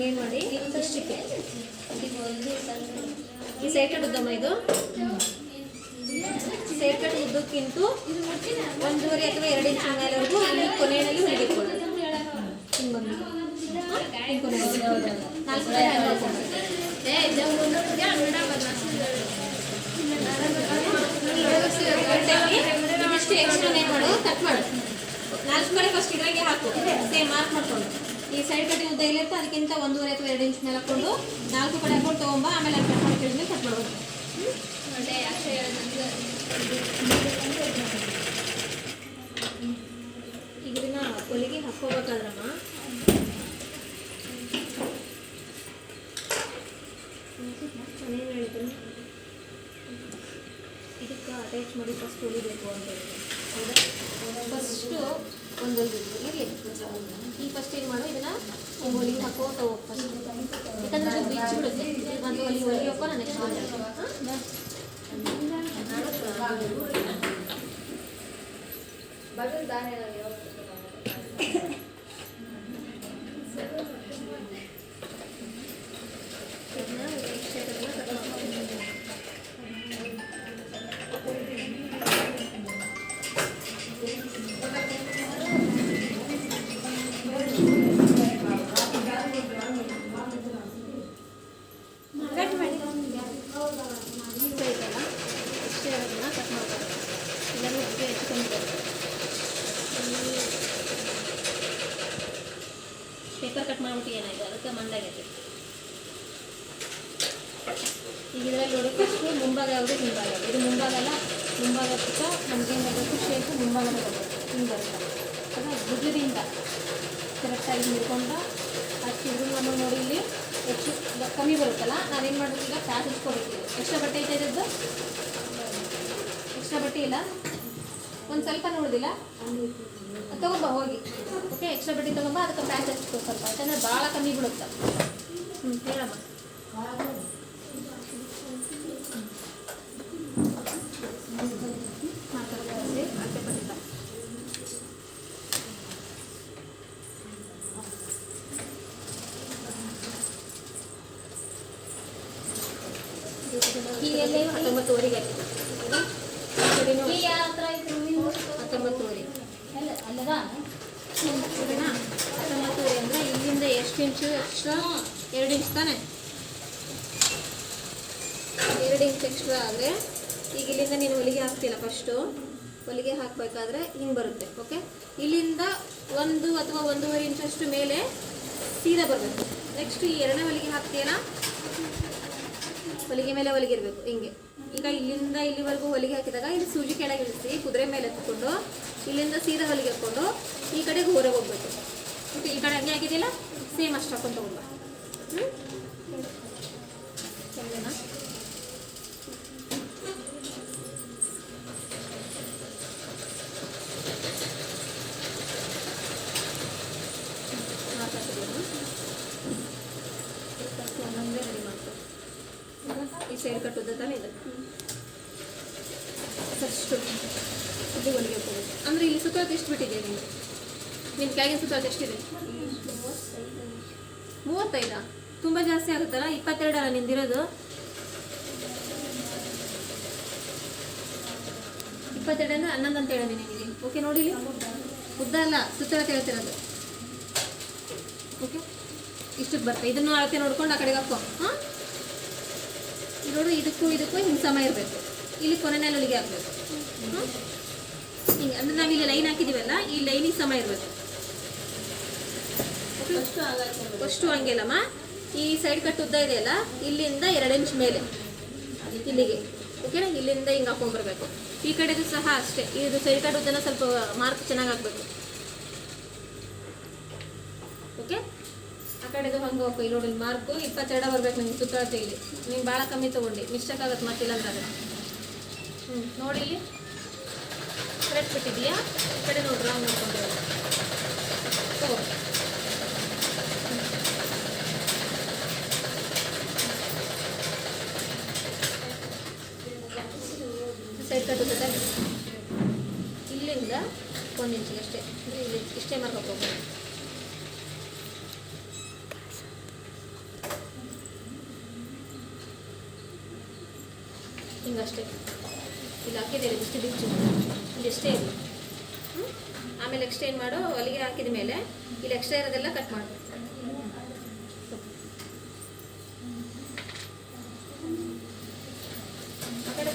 ಏನು ಮಾಡಿ ಇಷ್ಟಕ್ಕೆ ಈ ಸೈಡ್ ಉದ್ದಮ್ಮ, ಇದು ಸೈಡ್ ಉದ್ದಕ್ಕಿಂತ 1.5 ಅಥವಾ 2 ಇಂಚ್ ಮೇಲೆವರೆಗೂ ಅಲ್ಲಿ ಕೊನೆಯಲ್ಲಿ ಹೊಲಿಗೆ ಕೊಡು. ಹಿಂಗೆ ಬಂದು 4 ಕಡೆ ಇದಿಷ್ಟು ಎಕ್ಸ್ಟ್ರಾ ಏನು ಮಾಡು, ಕಟ್ ಮಾಡು. 4 ಕಡೆ ಫಸ್ಟ್ ಇದ್ರಾಗೆ ಹಾಕು, ಸೇಮ್ ಮಾರ್ಕ್ ಮಾಡ್ಕೊಂಡು ಈ ಸೈಡ್ ಕಟ್ಟಿಂಗ್ ಉದ್ದ ಇಲ್ಲಿರುತ್ತೆ, ಅದಕ್ಕಿಂತ 1.5 ಅಥವಾ 2 ಇಂಚ್ ಮೇಲೆ ಹಾಕೊಂಡು 4 ಕಡೆ ಹಾಕೊಂಡು ತೊಗೊಂಬ, ಆಮೇಲೆ ಅಲ್ಲಿ ಕಟ್ ಮಾಡಿ ಕೇಳಿದ್ಮೇಲೆ ಕಟ್ ಮಾಡ್ಬೋದು. ಈಗ ಇದನ್ನ ಹೊಲಿಗೆ ಹಾಕೋಬೇಕಾದ್ರಮ್ಮ ನಾನೇನು ಹೇಳಿದ್ರು ಇದಕ್ಕೆ ಅಟ್ಯಾಚ್ ಮಾಡಿ ಫಸ್ಟ್ ಹೊಲಿಬೇಕು ಅಂತ ಹೇಳಿದ್ರು. ಹೌದಾ? ಫಸ್ಟು ಒಂದು ಹೊಲಿದ್ರು ಇರಲಿ. ಈ ಫಸ್ಟ್ ಏನು ಮಾಡು, ಇದನ್ನು ಹೊಲಿಗೆ ಹಾಕೋತ ಹೋಗಿ ಫಸ್ಟ್, ಯಾಕಂದ್ರೆ ಅದು ಬಿಚ್ಚಿಬಿಡುತ್ತೆ. ಮತ್ತು ಹೊಲಿಯೋಕ್ಕೋ ನಾನು ನೆಕ್ಸ್ಟ್ ಕಟ್ ಮಾಡಿ ಐತಲ್ಲ ಅಷ್ಟೇ ಅದನ್ನು ಕಟ್ ಮಾಡ್ತಾರೆ. ಎಲ್ಲರೂ ಹೆಚ್ಕೊಂತಾರೆ. ಪೇಪರ್ ಕಟ್ ಮಾಡ್ಬಿಟ್ಟು ಏನಾಯ್ತು ಅದಕ್ಕೆ ಮಂದಾಗೈತೆ. ಈಗ ಇದರಲ್ಲಿ ನೋಡಿ ಫಸ್ಟು ಮುಂಭಾಗ ಯಾವುದು ಹಿಂಭಾಗ ಯಾವುದು. ಇದು ಮುಂಭಾಗ ಅಲ್ಲ, ಮುಂಭಾಗಕ್ಕೆ ನಮಗೇನು ಬರಬೇಕು ಶೇಪು ಮುಂಭಾಗನೇ ಬರಬೇಕು. ಹಿಂಗೆ ಬರುತ್ತೆ ಅದ ಭುಜದಿಂದ ಕರೆಕ್ಟಾಗಿ ಹಿಡ್ಕೊಂಡು ಹಚ್ಚಿದ್ರು ನಮಗೆ ನೋಡಿ ಇಲ್ಲಿ ಹೆಚ್ಚು ಕಮ್ಮಿ ಬರುತ್ತಲ್ಲ, ನಾವೇನು ಮಾಡಬೇಕು ಈಗ ಪ್ಯಾಚ್ ಹಚ್ಕೋಬೇಕು. ಎಕ್ಸ್ಟ್ರಾ ಬಟ್ಟೆ ಐತೆ ಇದ್ದದ್ದು, ಎಕ್ಸ್ಟ್ರಾ ಬಟ್ಟೆ ಇಲ್ಲ, ಒಂದು ಸ್ವಲ್ಪ ನೋಡೋದಿಲ್ಲ ತೊಗೊಂಬ ಹೋಗಿ. ಓಕೆ, ಎಕ್ಸ್ಟ್ರಾ ಬಟ್ಟೆ ತೊಗೊಂಬ, ಅದಕ್ಕೆ ಪ್ಯಾಚ್ ಹಚ್ಕೋ ಸ್ವಲ್ಪ, ಯಾಕಂದರೆ ಭಾಳ ಕಮ್ಮಿ ಬಿಡುತ್ತೆ. ಹೇಳಮ್ಮ. ಈ ಎಲೆ 19ವರೆಗೆ ಆಯ್ತು. 19ವರೆ ಅಲ್ಲದ 19ವರೆ ಅಂದರೆ ಇಲ್ಲಿಂದ ಎಷ್ಟು ಇಂಚು ಎಕ್ಸ್ಟ್ರಾ? 2 ಇಂಚ್ ತಾನೆ. 2 ಇಂಚ್ ಎಕ್ಸ್ಟ್ರಾ ಆದರೆ ಈಗ ಇಲ್ಲಿಂದ ನೀನು ಹೊಲಿಗೆ ಹಾಕ್ತಿಲ್ಲ, ಫಸ್ಟು ಹೊಲಿಗೆ ಹಾಕಬೇಕಾದ್ರೆ ಹಿಂಗೆ ಬರುತ್ತೆ. ಓಕೆ, ಇಲ್ಲಿಂದ 1 ಅಥವಾ 1.5 ಇಂಚಷ್ಟು ಮೇಲೆ ಸೀದಾ ಬರಬೇಕು. ನೆಕ್ಸ್ಟ್ ಈ ಎರಡನೇ ಹೊಲಿಗೆ ಹಾಕ್ತೀಯಲ್ಲ, ಹೊಲಿಗೆ ಮೇಲೆ ಹೊಲಿಗೆ ಇರಬೇಕು ಹಿಂಗೆ. ಈಗ ಇಲ್ಲಿಂದ ಇಲ್ಲಿವರೆಗೂ ಹೊಲಿಗೆ ಹಾಕಿದಾಗ ಇಲ್ಲಿ ಸೂಜಿ ಕೆಳಗೆ ಇಳಿಸಿ ಕುದುರೆ ಮೇಲೆ ಎತ್ಕೊಂಡು ಇಲ್ಲಿಂದ ಸೀದಾ ಹೊಲಿಗೆ ಹಾಕ್ಕೊಂಡು ಈ ಕಡೆಗೆ ಹೊರಗೆ ಹೋಗ್ಬೇಕು. ಓಕೆ, ಈ ಕಡೆ ಹಂಗೆ ಆಗಿದೆಯಲ್ಲ, ಸೇಮ್ ಅಷ್ಟು ಹಾಕೊಂಡು ತಗೊಂಬ. ಸರಿನಾ? ಒಂದೊಂದೇ ರೆಡಿ ಮಾಡ್ಕೊ. ಈ ಸೈಡ್ ಕಟ್ಟುದ ತಾನೇ ಇದೆ. ಫಸ್ಟು ಇಲ್ಲಿ ಹೊಲಿಗೆ ಹೋಗೋದು ಅಂದರೆ ಇಲ್ಲಿ ಸುತ್ತಳತೆ ಎಷ್ಟು ಬಿಟ್ಟಿದೆ ನೀನು? ನಿನ್ನ ಕೆಳಗಿನ ಸುತ್ತಳತೆ ಎಷ್ಟಿದೆ? 35. ತುಂಬ ಜಾಸ್ತಿ ಆಗುತ್ತಲ್ಲ. 22 ಅಲ್ಲ ನಿಂದಿರೋದು? 22 ಅಂದರೆ 11 ಅಂತ ಹೇಳಿದೆ ನಿನಗೆ. ಓಕೆ, ನೋಡಿ ಇಲ್ಲಿ ಉದ್ದ ಅಲ್ಲ, ಸುತ್ತಳತೆ ಹೇಳ್ತಿರೋದು. ಓಕೆ, ಇಷ್ಟಕ್ಕೆ ಬರ್ತದೆ. ಇದನ್ನು ಅಳತೆ ನೋಡ್ಕೊಂಡು ಆ ಕಡೆಗೆ ಹಾಕೋ. ಹಾಂ, ನೋಡು, ಇದಕ್ಕೂ ಹಿಂಗೆ ಸಮ ಇರಬೇಕು. ಇಲ್ಲಿ ಕೊನೆಯಲ್ಲಿ ಹೊಲಿಗೆ ಹಾಕಬೇಕು. ಹಾಂ, ಹಿಂಗೆ ಅಂದರೆ ನಾವಿಲ್ಲಿ ಲೈನ್ ಹಾಕಿದ್ದೀವಲ್ಲ, ಈ ಲೈನಿಗೆ ಸಮ ಇರಬೇಕು. ಫಸ್ಟು ಹಂಗೆಲ್ಲಮ್ಮ, ಈ ಸೈಡ್ ಕಟ್ ಉದ್ದ ಇದೆಯಲ್ಲ, ಇಲ್ಲಿಂದ 2 ಇಂಚ್ ಮೇಲೆ ಇಲ್ಲಿಗೆ. ಓಕೆನಾ? ಇಲ್ಲಿಂದ ಹಿಂಗೆ ಹಾಕೊಂಡ್ಬರ್ಬೇಕು. ಈ ಕಡೆದು ಸಹ ಅಷ್ಟೇ. ಇದು ಸೈಡ್ ಕಟ್ ಉದ್ದನ ಸ್ವಲ್ಪ ಮಾರ್ಕ್ ಚೆನ್ನಾಗಿ ಹಾಕಬೇಕು. ಓಕೆ, ಆ ಕಡೆದು ಹಂಗೆ ಹೋಗು. ಇಲ್ಲಿ ನೋಡಿ, ಮಾರ್ಕು 22 ಬರ್ಬೇಕು ನನಗೆ ಸುತ್ತಳತೆ. ಇಲ್ಲಿ ನೀನು ಭಾಳ ಕಮ್ಮಿ ತೊಗೊಂಡು ಮಿಸ್ಟೇಕ್ ಆಗುತ್ತೆ ಮತ್ತಿಲ್ಲ ಅಂದ್ರೆ. ನೋಡಿ ಇಲ್ಲಿ ಕರೆಕ್ಟ್ ಬಿಟ್ಟಿದೆಯಾ? ಈ ಕಡೆ ನೋಡ್ರಿ, ರಾಂಗ್ ನೋಡ್ಕೊಂಡು ತಗೋ. ಸೈಡ್ ಕಟ್ಟುತ್ತೆ ಇಲ್ಲಿಂದ 1 ಇಂಚಿಗೆ ಅಷ್ಟೇ. ಇಲ್ಲಿ ಇಷ್ಟೇ ಮಾರ್ಕ್ ಹಾಕೋಬೋದು. ಹಿಂಗಷ್ಟೇ. ಇಲ್ಲಿ ಹಾಕಿದ್ದೇವೆ ಇಷ್ಟು ಬಿಚ್ಚು, ಇಲ್ಲಿ ಎಷ್ಟೇ ಇರಲಿ. ಆಮೇಲೆ ಎಕ್ಸ್ಟೆಂಡ್ ಮಾಡು. ಹೊಲಿಗೆ ಹಾಕಿದ ಮೇಲೆ ಇಲ್ಲಿ ಎಕ್ಸ್ಟ್ರಾ ಇರೋದೆಲ್ಲ ಕಟ್ ಮಾಡಬೇಕು. ಆ ಕಡೆ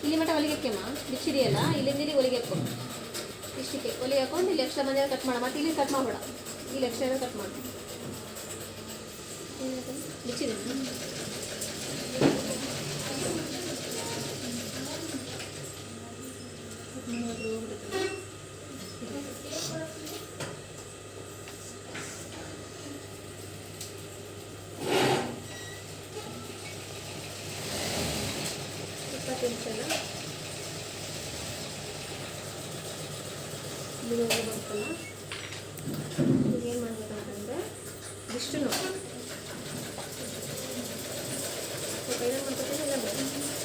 ಇಲ್ಲಿ ಮಟ್ಟ ಹೊಲಿಗೆ ಹಾಕ್ಯಮ್ಮ, ಬಿಚ್ಚಿದೆಯಲ್ಲ, ಇಲ್ಲಿಂದ ಹೊಲಿಗೆ ಹಾಕೋ. ಇಷ್ಟಕ್ಕೆ ಒಲಿ ಹಾಕೊಂಡು ಇಲ್ಲಿ ಎಕ್ಸ್ಟ್ರಾ ಬಂದಾಗ ಕಟ್ ಮಾಡ, ಮತ್ತೆ ಇಲ್ಲಿ ಕಟ್ ಮಾಡಬೇಡ, ಇಲ್ಲಿ ಎಕ್ಸ್ಟ್ರಾ ಕಟ್ ಮಾಡಿ ಮುಚ್ಚಿದೆ. ಇದು ಬರ್ತಲ್ಲ, ಏನು ಮಾಡ್ಬೇಕಂತಂದರೆ ಇಷ್ಟು ಕೈಯಲ್ಲಿ ಮಾಡ್ಕೊತೀನಿ, ಇಲ್ಲ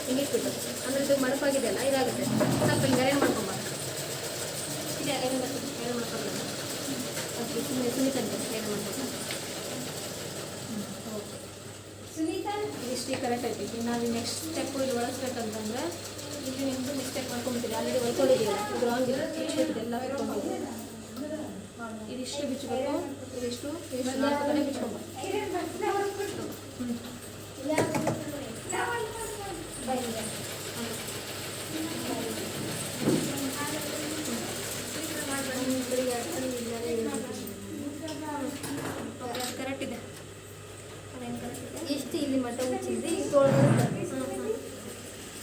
ಹಿಂಗೆ ಇಟ್ಬಿಟ್ಟು ಅಂದರೆ ಇದು ಮಡಪಾಗಿದೆ ಅಲ್ಲ, ಇದಾಗುತ್ತೆ. ಸ್ವಲ್ಪ ಹಿಂಗೆ ಐರನ್ ಮಾಡ್ಕೊಂಬ, ಇದೆ ಐರನ್ ಮಾಡ್ಕೊಬಲ್ಲ, ಅದು ಸುನೀತ ಅಂತ ಐರನ್ ಮಾಡ್ಕೊತ. ಓಕೆ ಸುನೀತಾ, ಇಷ್ಟು ಕರೆಕ್ಟ್ ಐತಿ. ನಾವು ನೆಕ್ಸ್ಟ್ ಸ್ಟೆಪ್ಪು ಇಲ್ಲಿ ಒಳಸ್ಬೇಕಂತಂದ್ರೆ ಇಲ್ಲಿ ನಿಮ್ಮದು ಮಿಸ್ಟೇಕ್ ಮಾಡ್ಕೊಂಬಿಟ್ಟಿದೆ, ಆಲ್ರೆಡಿ ಹೊಲ್ಕೊಂಡಿದ್ದೀವಿ, ಇದು ರಾಂಗ್ ಇದೆ, ಎಲ್ಲ ಬಿಟ್ಕೊಂಡ್ಬಿಟ್ಟು ಇದಿಷ್ಟು ಬಿಚ್ಚಬೇಕು, ಇದಿಷ್ಟು ನಾಲ್ಕು ಕಡೆ ಬಿಚ್ಕೊಂಬ. ಕರೆಕ್ಟ್ ಇದೆ, ಇಷ್ಟು ಇಲ್ಲಿ ಮಟ್ಟ ಮುಚ್ಚಿದ್ರಿ, ಈ ತೋಳು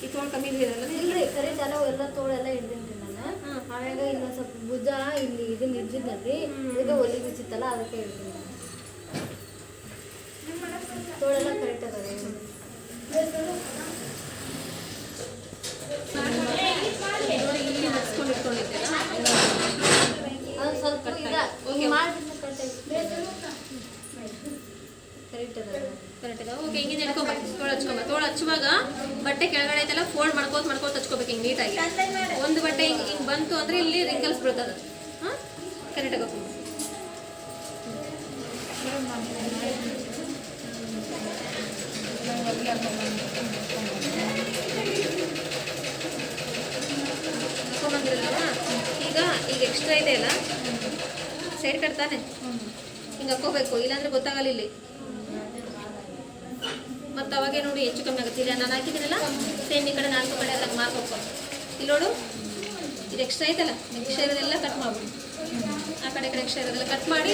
ಈ ತೋಳು ಕಮ್ಮಿ ಇದೆಯಲ್ಲ, ಇಲ್ರಿ ಕರೆಕ್ಟ್ ಎಲ್ಲ ಎಲ್ಲ ತೋಳೆಲ್ಲ ಹಿಡ್ದಿನ್ರಿ ನಾನು. ಆಮ್ಯಾಗ ಇನ್ನೊಂದು ಸ್ವಲ್ಪ ಭುಜ ಇಲ್ಲಿ ಇದನ್ನ ಹಿಡ್ದಿದ್ನಲ್ರಿ, ಈಗ ಒಲಿ ಬಿಚ್ಚಿತ್ತಲ್ಲ ಅದಕ್ಕೆ ಹಿಡ್ತೀನಿ. ತೋಳೆಲ್ಲ ಕರೆಕ್ಟ್ ಅದಾವೆ. ಇಲ್ಲಿ ಹಚ್ಕೊಂಡು ಇಟ್ಕೊಂಡಿದ್ದೆಲ್ಲ ಅದು ಸ್ವಲ್ಪ ಓಕೆ ಮಾಡಿದ್ರೆ ಕರೆಕ್ಟ್ ಅದಾವೆ. ಕರೆಕ್ಟ್ ಇದೆ. ಓಕೆ, ಹಿಂಗೆ ಹಿಡ್ಕೊಂಬ, ತೋಳು ಹಚ್ಕೊಂಬ. ತೋಳು ಹಚ್ಚುವಾಗ ಬಟ್ಟೆ ಕೆಳಗಡೆ ಐತಲ್ಲ ಫೋಲ್ಡ್ ಮಾಡ್ಕೋತ ಹಚ್ಕೋಬೇಕು ಹಿಂಗೆ ನೀಟಾಗಿ. ಒಂದು ಬಟ್ಟೆ ಹಿಂಗೆ ಬಂತು ಅಂದರೆ ಇಲ್ಲಿ ರಿಂಕಲ್ಸ್ ಬೀಳ್ತದೆ. ಹಾಂ, ಕರೆಕ್ಟಾಗಿ ಹಾಕೊಂಬ. ಹಾಕೊಂಬಂದಿರಲ್ಲ, ಈಗ ಎಕ್ಸ್ಟ್ರಾ ಇದೆ ಅಲ್ಲ, ಸೈಡ್ ಕಟ್ತಾನೆ ಹಿಂಗೆ ಹಾಕೋಬೇಕು, ಇಲ್ಲಾಂದ್ರೆ ಗೊತ್ತಾಗಲ್ಲ ಇಲ್ಲಿ. ಮತ್ತು ಅವಾಗೆ ನೋಡಿ ಹೆಚ್ಚು ಕಮ್ಮಿ ಆಗುತ್ತೆ. ಇಲ್ಲ ನಾನು ಹಾಕಿದ್ದೀನಲ್ಲ ಸೇಮ್ ಈ ಕಡೆ 4 ಕಡೆ ಅದ್ರಾಗ ಮಾರ್ಕ್ ಹೋಗ್ಕೊಂಡು ಇಲ್ಲಿ ನೋಡು, ಇದು ಎಕ್ಸ್ಟ್ರಾ ಐತಲ್ಲ, ಎಕ್ಸ್ಟ್ರಾ ಇರೋದೆಲ್ಲ ಕಟ್ ಮಾಡ್ಬಿಡು. ಆ ಕಡೆ ಎಕ್ಸ್ಟ್ರಾ ಇರೋದೆಲ್ಲ ಕಟ್ ಮಾಡಿ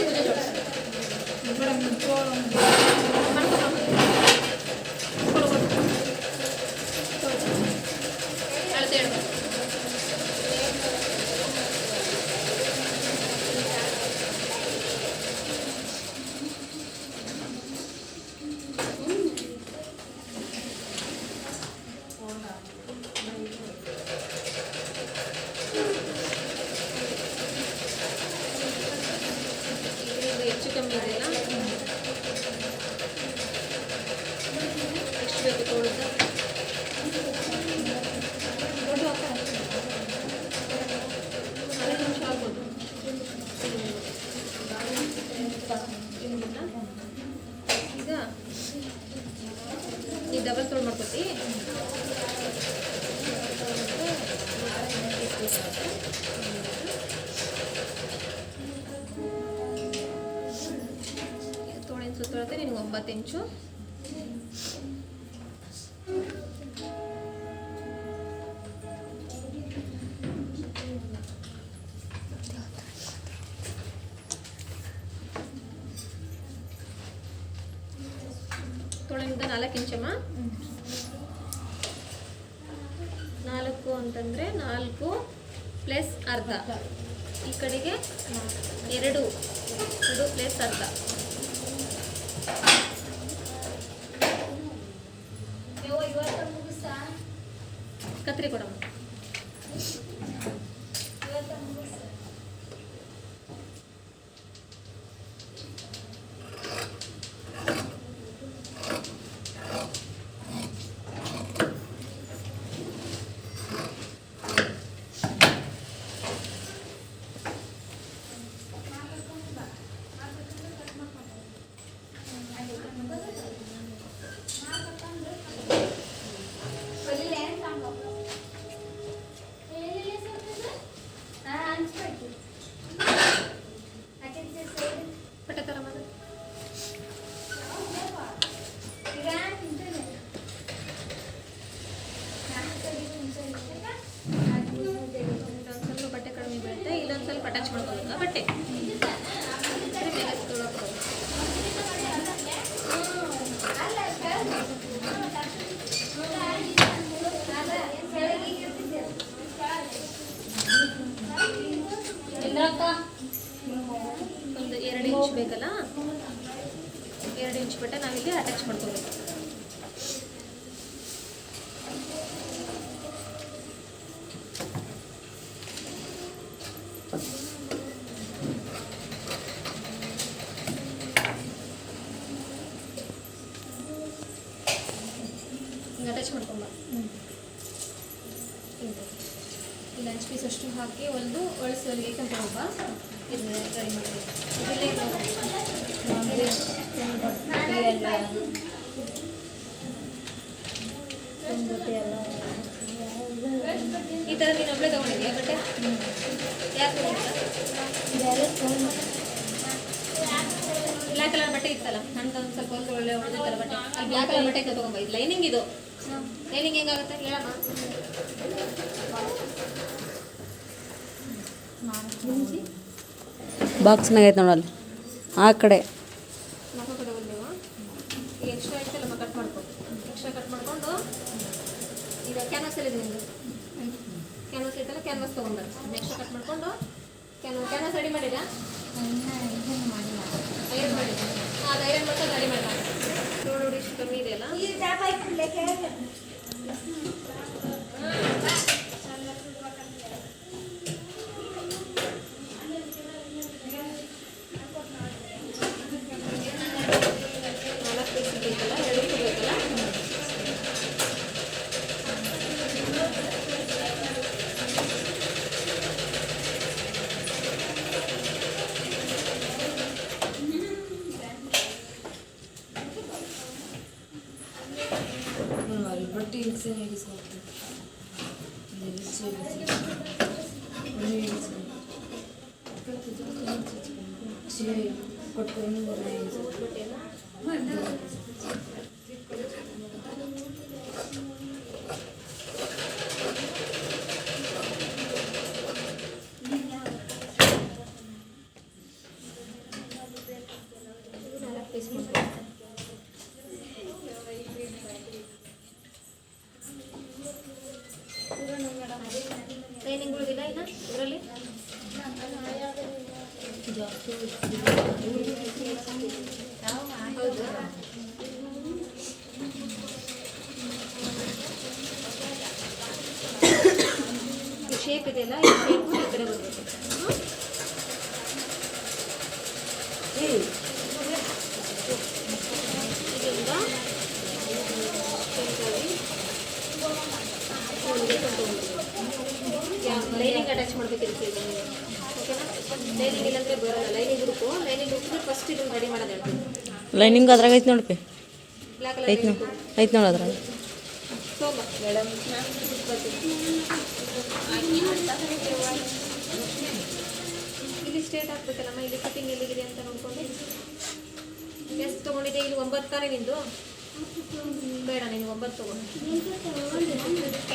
ಅಳತೆ ಹೇಳ್ಬೇಕು. ಹೆಚ್ಚು ಕಮ್ಮಿ ಇದೆಯಲ್ಲ, ಎಷ್ಟು ಬೇಕು ತೋಳುತ್ತ ದೊಡ್ಡ ಆಗ್ತಾರೆ, 4 ನಿಮಿಷ ಆಗ್ಬೋದು. ಈಗ ಈ ಡಬಲ್ ತೋಳು ಮಾಡ್ಕೊತಿ, ತೋಳಿನ ಸುತ್ತಳತೆ ನಿನಗೆ 9 ಇಂಚು. ತೋಳಿಂದ 4 ಇಂಚಮ್ಮ. 4 ಅಂತಂದರೆ 4 ಪ್ಲಸ್ ಅರ್ಧ, ಈ ಕಡೆಗೆ 2 ಪ್ಲಸ್ ಅರ್ಧ. ಕತ್ರಿ ಕೊಡಮ್ಮ. ಒಂದು 2 ಇಂಚ್ ಬೇಕಲ್ಲ, 2 ಇಂಚ್ ಬಿಟ್ಟು ನಾವಿಲ್ಲಿ ಅಟ್ಯಾಚ್ ಮಾಡ್ಕೋಬೇಕು. ಹಿಂಗೆ ಅಟ್ಯಾಚ್ ಮಾಡ್ಕೊಂಬ. ಇಲ್ಲಿ 5 ಪೀಸ್ ಅಷ್ಟು ಹಾಕಿ ಹೊಲಿದು ಹೊಲಿಗೆ ಕಂಟ್ಕೊಂಬ. ಇದನ್ನ ರೆಡಿ ಮಾಡಬೇಕು. ಈ ಥರ ನೀನು ಒಬ್ಬಳೇ ತೊಗೊಂಡಿದ್ಯಾ ಬಟ್ಟೆ? ಯಾಕೆ ಬ್ಲ್ಯಾಕ್ ಕಲರ್ ಬಟ್ಟೆ ಇತ್ತಲ್ಲ, ನನ್ಗೊಂದು ಸ್ವಲ್ಪ ಒಳ್ಳೆ ಹೊಡೆದಿತ್ತಲ್ಲ ಬಟ್ಟೆ, ಅಲ್ಲಿ ಬ್ಲ್ಯಾಕ್ ಕಲರ್ ಬಟ್ಟೆ ತೊಗೊಂಬ. ಇದು ಲೈನಿಂಗ್, ಇದು ಲೈನಿಂಗ್ ಹೆಂಗಾಗುತ್ತೆ ಹೇಳಮ್ಮ. ಬಾಕ್ಸ್ನಾಗ ಐತೆ ನೋಡಲ್ಲ ಆ ಕಡೆ. ಮಕ್ಕ ಕಡೆ ಬಂದೇವ. ಈಗ ಎಕ್ಸ್ಟ್ರಾ ಐತಲ್ಲ ಕಟ್ ಮಾಡ್ಕೊ. ಎಕ್ಸ್ಟ್ರಾ ಕಟ್ ಮಾಡಿಕೊಂಡು ಈಗ ಕ್ಯಾನ್ವಾಸ್ ಎಲ್ಲ ಇದೆ ನಿಮ್ಮದು, ಕ್ಯಾನ್ವಾಸ್ ಐತಲ್ಲ, ಕ್ಯಾನ್ವಾಸ್ ತೊಗೊಂಡ್ಬರ್ರಿ. ಎಕ್ಸ್ಟ್ರಾ ಕಟ್ ಮಾಡಿಕೊಂಡು ಕ್ಯಾನ್ವಾಸ್ ರೆಡಿ ಮಾಡಿರಾ? ಐರನ್ ಮಾಡಿಲ್ಲ. ಅದು ಐರನ್ ಮಾಡ್ಕೊಂಡು ರೆಡಿ ಮಾಡಲ್ಲ. ನೋಡಿ ಇಷ್ಟು ಕಮ್ಮಿ ಇದೆಯಲ್ಲ. ಲೈನಿಂಗ್ ಉಳಿದಿಲ್ಲ ಇನ್ನು ಇದರಲ್ಲಿ. ಶೇಪ್ ಇದೆಯಲ್ಲ, ಈ ಶೇಪು ಈ ಕಡೆ ಬರಬೇಕು. ಇದರಿಂದ ಲೈನಿಂಗ್ ಅಟ್ಯಾಚ್ ಮಾಡಬೇಕಿರುತ್ತೆ ಇದನ್ನು, ಓಕೆನಾ? ಲೈನಿಂಗ್ ಇಲ್ಲಾಂದರೆ ಬರೋಲ್ಲ. ಲೈನಿಂಗ್ ಹುಡುಕಿದ್ರೆ ಫಸ್ಟ್ ಇದನ್ನು ರೆಡಿ ಮಾಡೋದು ಹೇಳ್ತೀನಿ. ಲೈನಿಂಗ್ ಅದ್ರಾಗ ಐತೆ ನೋಡ್ಪಿ. ಬ್ಲ್ಯಾಕ್ ಐತೆ ಕಲರ್ ನೋಡಿ, ಐತೆ ನೋಡಿ ಅದ್ರಾಗ. ಸೋಮ ಮೇಡಮ್ ಇಲ್ಲಿ ಸ್ಟ್ರೇಟ್ ಹಾಕ್ಬೇಕಲ್ಲಮ್ಮ. ಇಲ್ಲಿ ಕಟಿಂಗ್ ಎಲ್ಲಿಗಿದೆ ಅಂತ ನೋಡ್ಕೊಂಡು ಎಷ್ಟು ತೊಗೊಂಡಿದ್ದೆ. ಇಲ್ಲಿ 9 ತಾನೇ ನಿಂದು? ಬೇಡ, ನೀನು 9 ತೊಗೊಂಡು.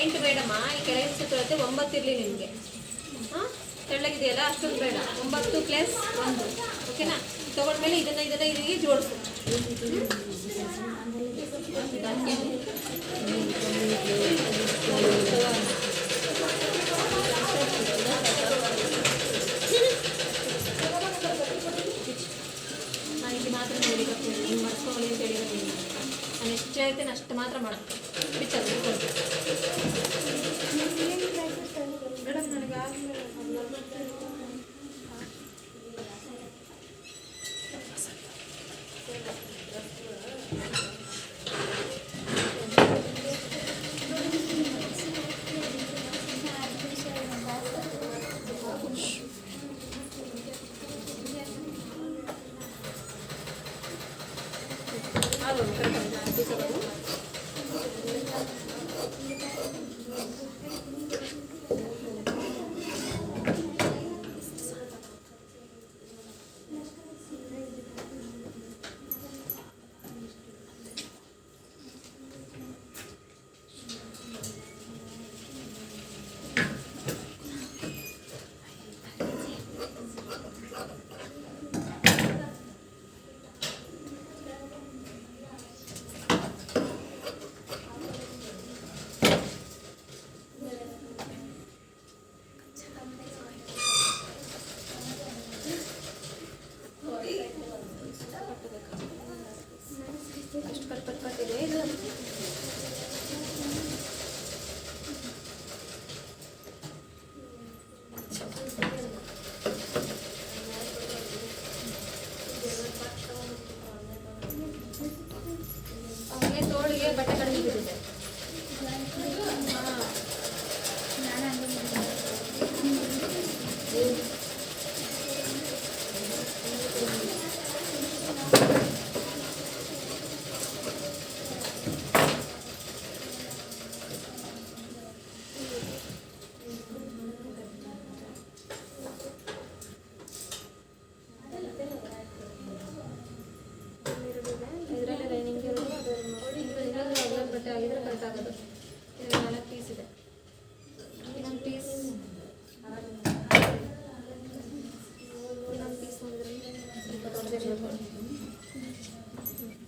8 ಬೇಡಮ್ಮ, ಈ ಕೆಳಗೆ ಸುತ್ತುತ್ತೆ. 9 ಇರಲಿ ನಿಮಗೆ. ಹಾಂ, ತೆಳ್ಳಗಿದೆಯಲ್ಲ ಅಷ್ಟೊಂದು ಬೇಡ. 9 + 1, ಓಕೆನಾ? ತೊಗೊಂಡ್ಮೇಲೆ ಇದನ್ನು ಇಲ್ಲಿಗೆ ಜೋಡಿಸು. ನಾನು ಇಲ್ಲಿ ಮಾತ್ರ ನೋಡಿ ನೀನು ಮಾಡಿಸ್ಕೊಳ್ಳಿ ಅಂತ ಹೇಳಿದ್ರೆ ನಾನು ಎಷ್ಟು ಹೇಳ್ತೇನೆ ಅಷ್ಟು ಮಾತ್ರ ಮಾಡ್ತೀನಿ. ಪಿಚ್ಚರ್ ಮೇಡಮ್ ನನಗೆ ಆಗಲಿಲ್ಲ.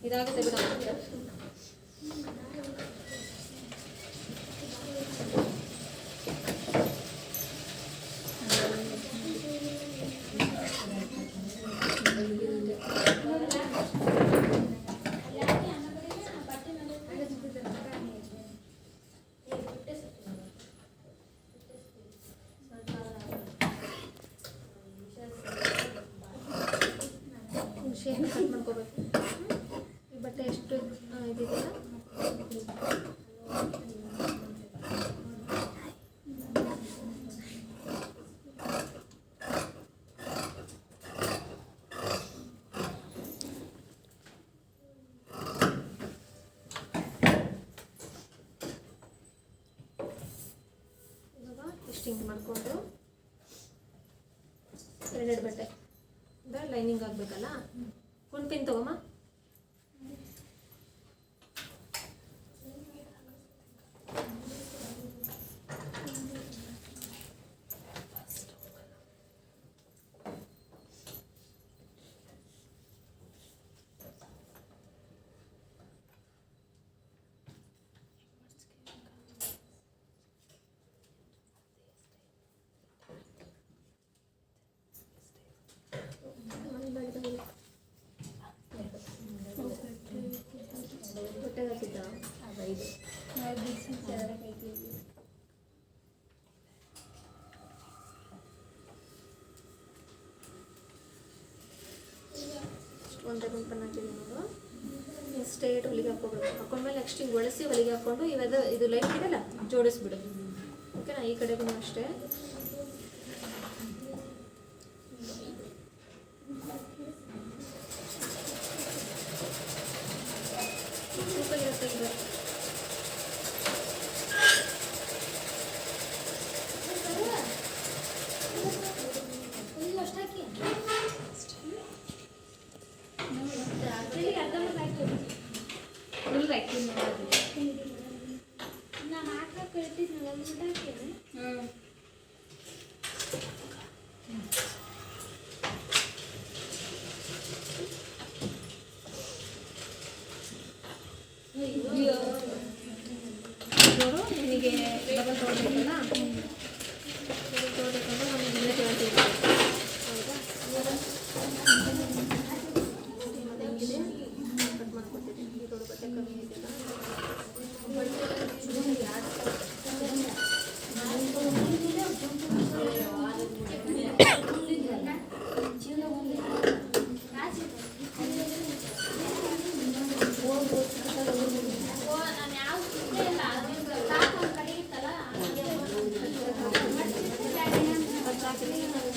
ಇದಾಗುತ್ತೆ ಬಿಡು. ಶೇಪ್ ಕಟ್ ಮಾಡ್ಕೋಬೇಕು. ಈ ಬಟ್ಟೆ ಎಷ್ಟು ಇದೆಯಲ್ಲ ಇವಾಗ ಇಷ್ಟು ಹಿಂಗೆ ಮಾಡಿಕೊಂಡು ಎರಡೆರಡು ಬಟ್ಟೆ ಲೈನಿಂಗ್ ಆಗಬೇಕಲ್ಲ. ಒಂದು ಪಿನ್ ತಗೋಮ್ಮ. ಒಂದೇ ಗುಂಪನ್ನು ಹಾಕಿದ್ದೀನಿ ನೋಡು. ಸ್ಟ್ರೇಟ್ ಹೊಲಿಗೆ ಹಾಕೋಬೇಕು. ಹಾಕೊಂಡ್ಮೇಲೆ ನೆಕ್ಸ್ಟ್ ಹಿಂಗೆ ಒಳಸಿ ಹೊಲಿಗೆ ಹಾಕ್ಕೊಂಡು ಇವೆಲ್ಲ ಇದು ಲೈನ್ ಇದೆಲ್ಲ ಜೋಡಿಸ್ಬಿಡು. ಓಕೆನಾ? ಈ ಕಡೆಗೂ ಅಷ್ಟೇ. ಸೂಪರ್ ಇರುತ್ತೆ ಇದು. ನೋಡು, ನಿನಗೆ ಡಬಲ್ ತೊಗೊಳ್ಬೇಕಲ್ಲ, ಡಬಲ್ ತೊಗೊಳ್ಬೇಕಂದ್ರೆ ನಮಗೆ ಇಲ್ಲೇ ಕೇಳ್ತೀವಿ. ಹೌದಾ? ಹೆಂಗಿದೆ ಕಟ್ ಮಾಡ್ಕೊಡ್ತೀನಿ. ಈ ದೊಡ್ಡ ಬಟ್ಟೆ ಕಮ್ಮಿ ಇದೆಯಲ್ಲ,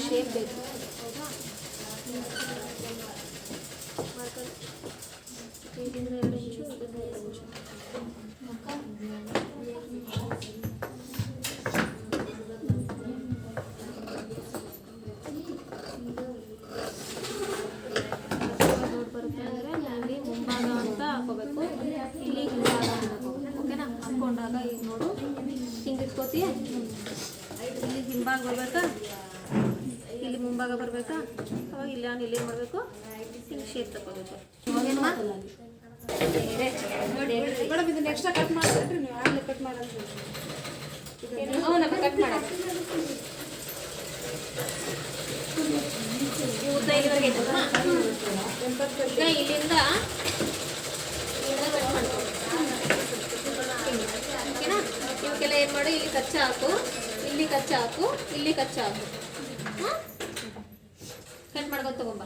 ಶೇಪ್ ಬೇಕು. ಹೌದಾ? ಮಾಡ್ಕೊಳ್ಳಿ. ಇದರಿಂದ 2 ಇಂಚು, ಇದರಿಂದ 2 ಇಂಚು. ಬರುತ್ತೆ ಅಂದರೆ ಇಲ್ಲಿ ಮುಂಭಾಗ ಅಂತ ಹಾಕೋಬೇಕು, ಇಲ್ಲಿ ಹಿಂಭಾಗ ಅಂತ ಹಾಕೋಬೇಕು. ಓಕೆನಾ? ಹಾಕ್ಕೊಂಡಾಗ ಈಗ ನೋಡು ಹಿಂಗೆ ಇಟ್ಕೋತೀಯ. ಇಲ್ಲಿ ಹಿಂಭಾಗ ಬರಬೇಕಾ, ಇಲ್ಲಿ ಮುಂಭಾಗ ಬರಬೇಕಾ, ಅವಾಗ ಇಲ್ಲ ನಾನು ಇಲ್ಲಿ ಮಾಡಬೇಕು, ಹಿಂಗೆ ಶೇಪ್ ತಗೋಬೇಕು. ಮೇಡಮ್ ಇದನ್ನ ಎಕ್ಸ್ಟ್ರಾ ಕಟ್ ಮಾಡಿದ್ರಿ ನೀವು? ಆಗಲೇ ಕಟ್ ಮಾಡೋದು. ಅವನಪ್ಪ ಕಟ್ ಮಾಡೋದು ಉದ್ದ ಇಲ್ಲಿವರೆಗೆ ಐತಲ್ಲ. ಈಗ ಇಲ್ಲಿಂದ ಕಟ್ ಮಾಡ್ಕೊ. ಓಕೆನಾ? ಇವಕ್ಕೆಲ್ಲ ಏನು ಮಾಡು, ಇಲ್ಲಿ ಕಚ್ಚಾ ಹಾಕು, ಇಲ್ಲಿ ಕಚ್ಚಾ ಹಾಕು, ಇಲ್ಲಿ ಕಚ್ಚಾ ಹಾಕು. ಹಾಂ, ಕಟ್ ಮಾಡ್ಕೊಂಡು ತಗೊಂಬ.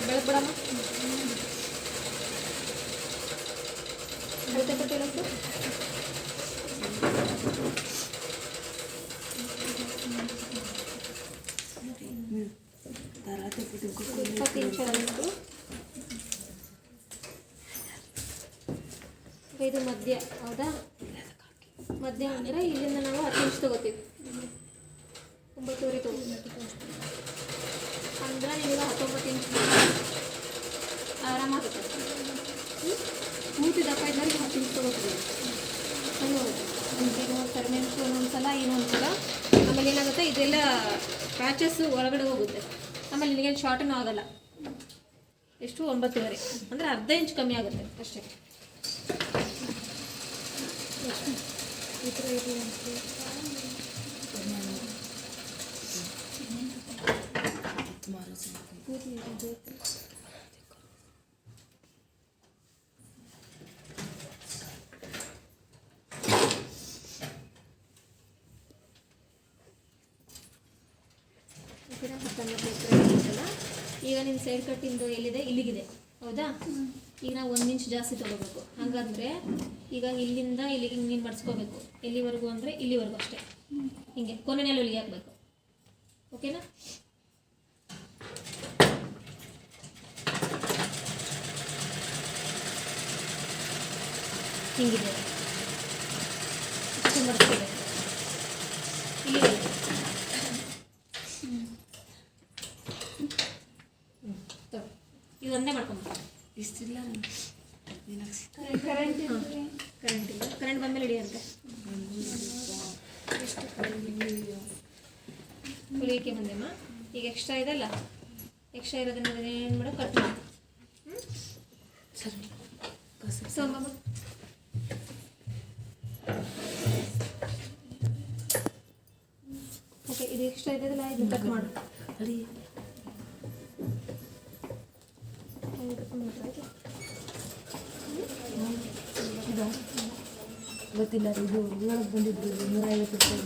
ಬೆಳಗ್ಗೆ ಬಿಡಮ್ಮ. ಅಳತೆ ಕೊಟ್ಟಿಲ್ಲ ಸರ್? 20 ಇಂಚ್ ಆಯಿತು. ಇದು ಮಧ್ಯ. ಹೌದಾ? ಮಧ್ಯ ಅಂದರೆ ಇಲ್ಲಿಂದ ನಾವು 10 ಇಂಚ್ ತೊಗೋತೀವಿ. 9.5 ತೊಗೋತೀವಿ ಅಂದರೆ ಈಗ 19 ಇಂಚ್ ಆರಾಮಾಗುತ್ತೆ. ಏನು ಅನ್ಸಲ್ಲ. ಆಮೇಲೆ ಏನಾಗುತ್ತೆ, ಇದೆಲ್ಲ ಪ್ಯಾಚಸ್ ಒಳಗಡೆ ಹೋಗುತ್ತೆ. ಆಮೇಲೆ ನಿನಗೇನು ಶಾರ್ಟನೂ ಆಗಲ್ಲ. ಎಷ್ಟು 9.5 ಅಂದರೆ ಅರ್ಧ ಇಂಚ್ ಕಮ್ಮಿ ಆಗುತ್ತೆ ಅಷ್ಟೇ. ಈ ಥರ ಇರಲಿ ಅಂತ ಈಗ ನಿನ್ನ ಸೈಡ್ ಕಟ್ಟಿಂದು ಎಲ್ಲಿದೆ, ಇಲ್ಲಿಗಿದೆ, ಹೌದಾ? ಈಗ ನಾವು 1 ಇಂಚ್ ಜಾಸ್ತಿ ತೊಗೋಬೇಕು. ಹಾಗಾದರೆ ಈಗ ಇಲ್ಲಿಂದ ಇಲ್ಲಿಗೆ ನೀನು ಮಡಿಸ್ಕೋಬೇಕು. ಎಲ್ಲಿವರೆಗೂ ಅಂದರೆ ಇಲ್ಲಿವರೆಗೂ ಅಷ್ಟೇ. ಹಿಂಗೆ ಕೊನೆಯಲ್ಲಿ ಹೊಲಿಗೆ ಹಾಕಬೇಕು. ಓಕೆನಾ? ಹಿಂಗಿದೆ ಇಷ್ಟು ಮಡಿಸ್ಕೋಬೇಕು. ಇಲ್ಲಿವರೆಗೂ ಇದು ಒಂದೇ ಮಾಡ್ಕೊಂಡ್ಬಿಟ್ಟು ಇಷ್ಟಿಲ್ಲ ಕರೆಂಟ್ ಇಲ್ಲ. ಕರೆಂಟ್ ಬಂದಮೇಲೆ ಹಿಡಿಯಂತೆ ಹೊಲಿಯೋಕ್ಕೆ ಬಂದೆಮ್ಮ. ಈಗ ಎಕ್ಸ್ಟ್ರಾ ಇದೆಲ್ಲ, ಎಕ್ಸ್ಟ್ರಾ ಇರೋದನ್ನ ಏನು ಮಾಡೋ ಕಟ್ ಮಾಡಿ. ಸೋಮ ಓಕೆ, ಇದು ಎಕ್ಸ್ಟ್ರಾ ಇದೆಯಲ್ಲ, ಇದನ್ನ ಕಟ್ ಮಾಡು. ಗೊತ್ತಿಲ್ಲ, ಇದು 7 ಬಂದಿದ್ದು 150 ರೂಪಾಯಿ.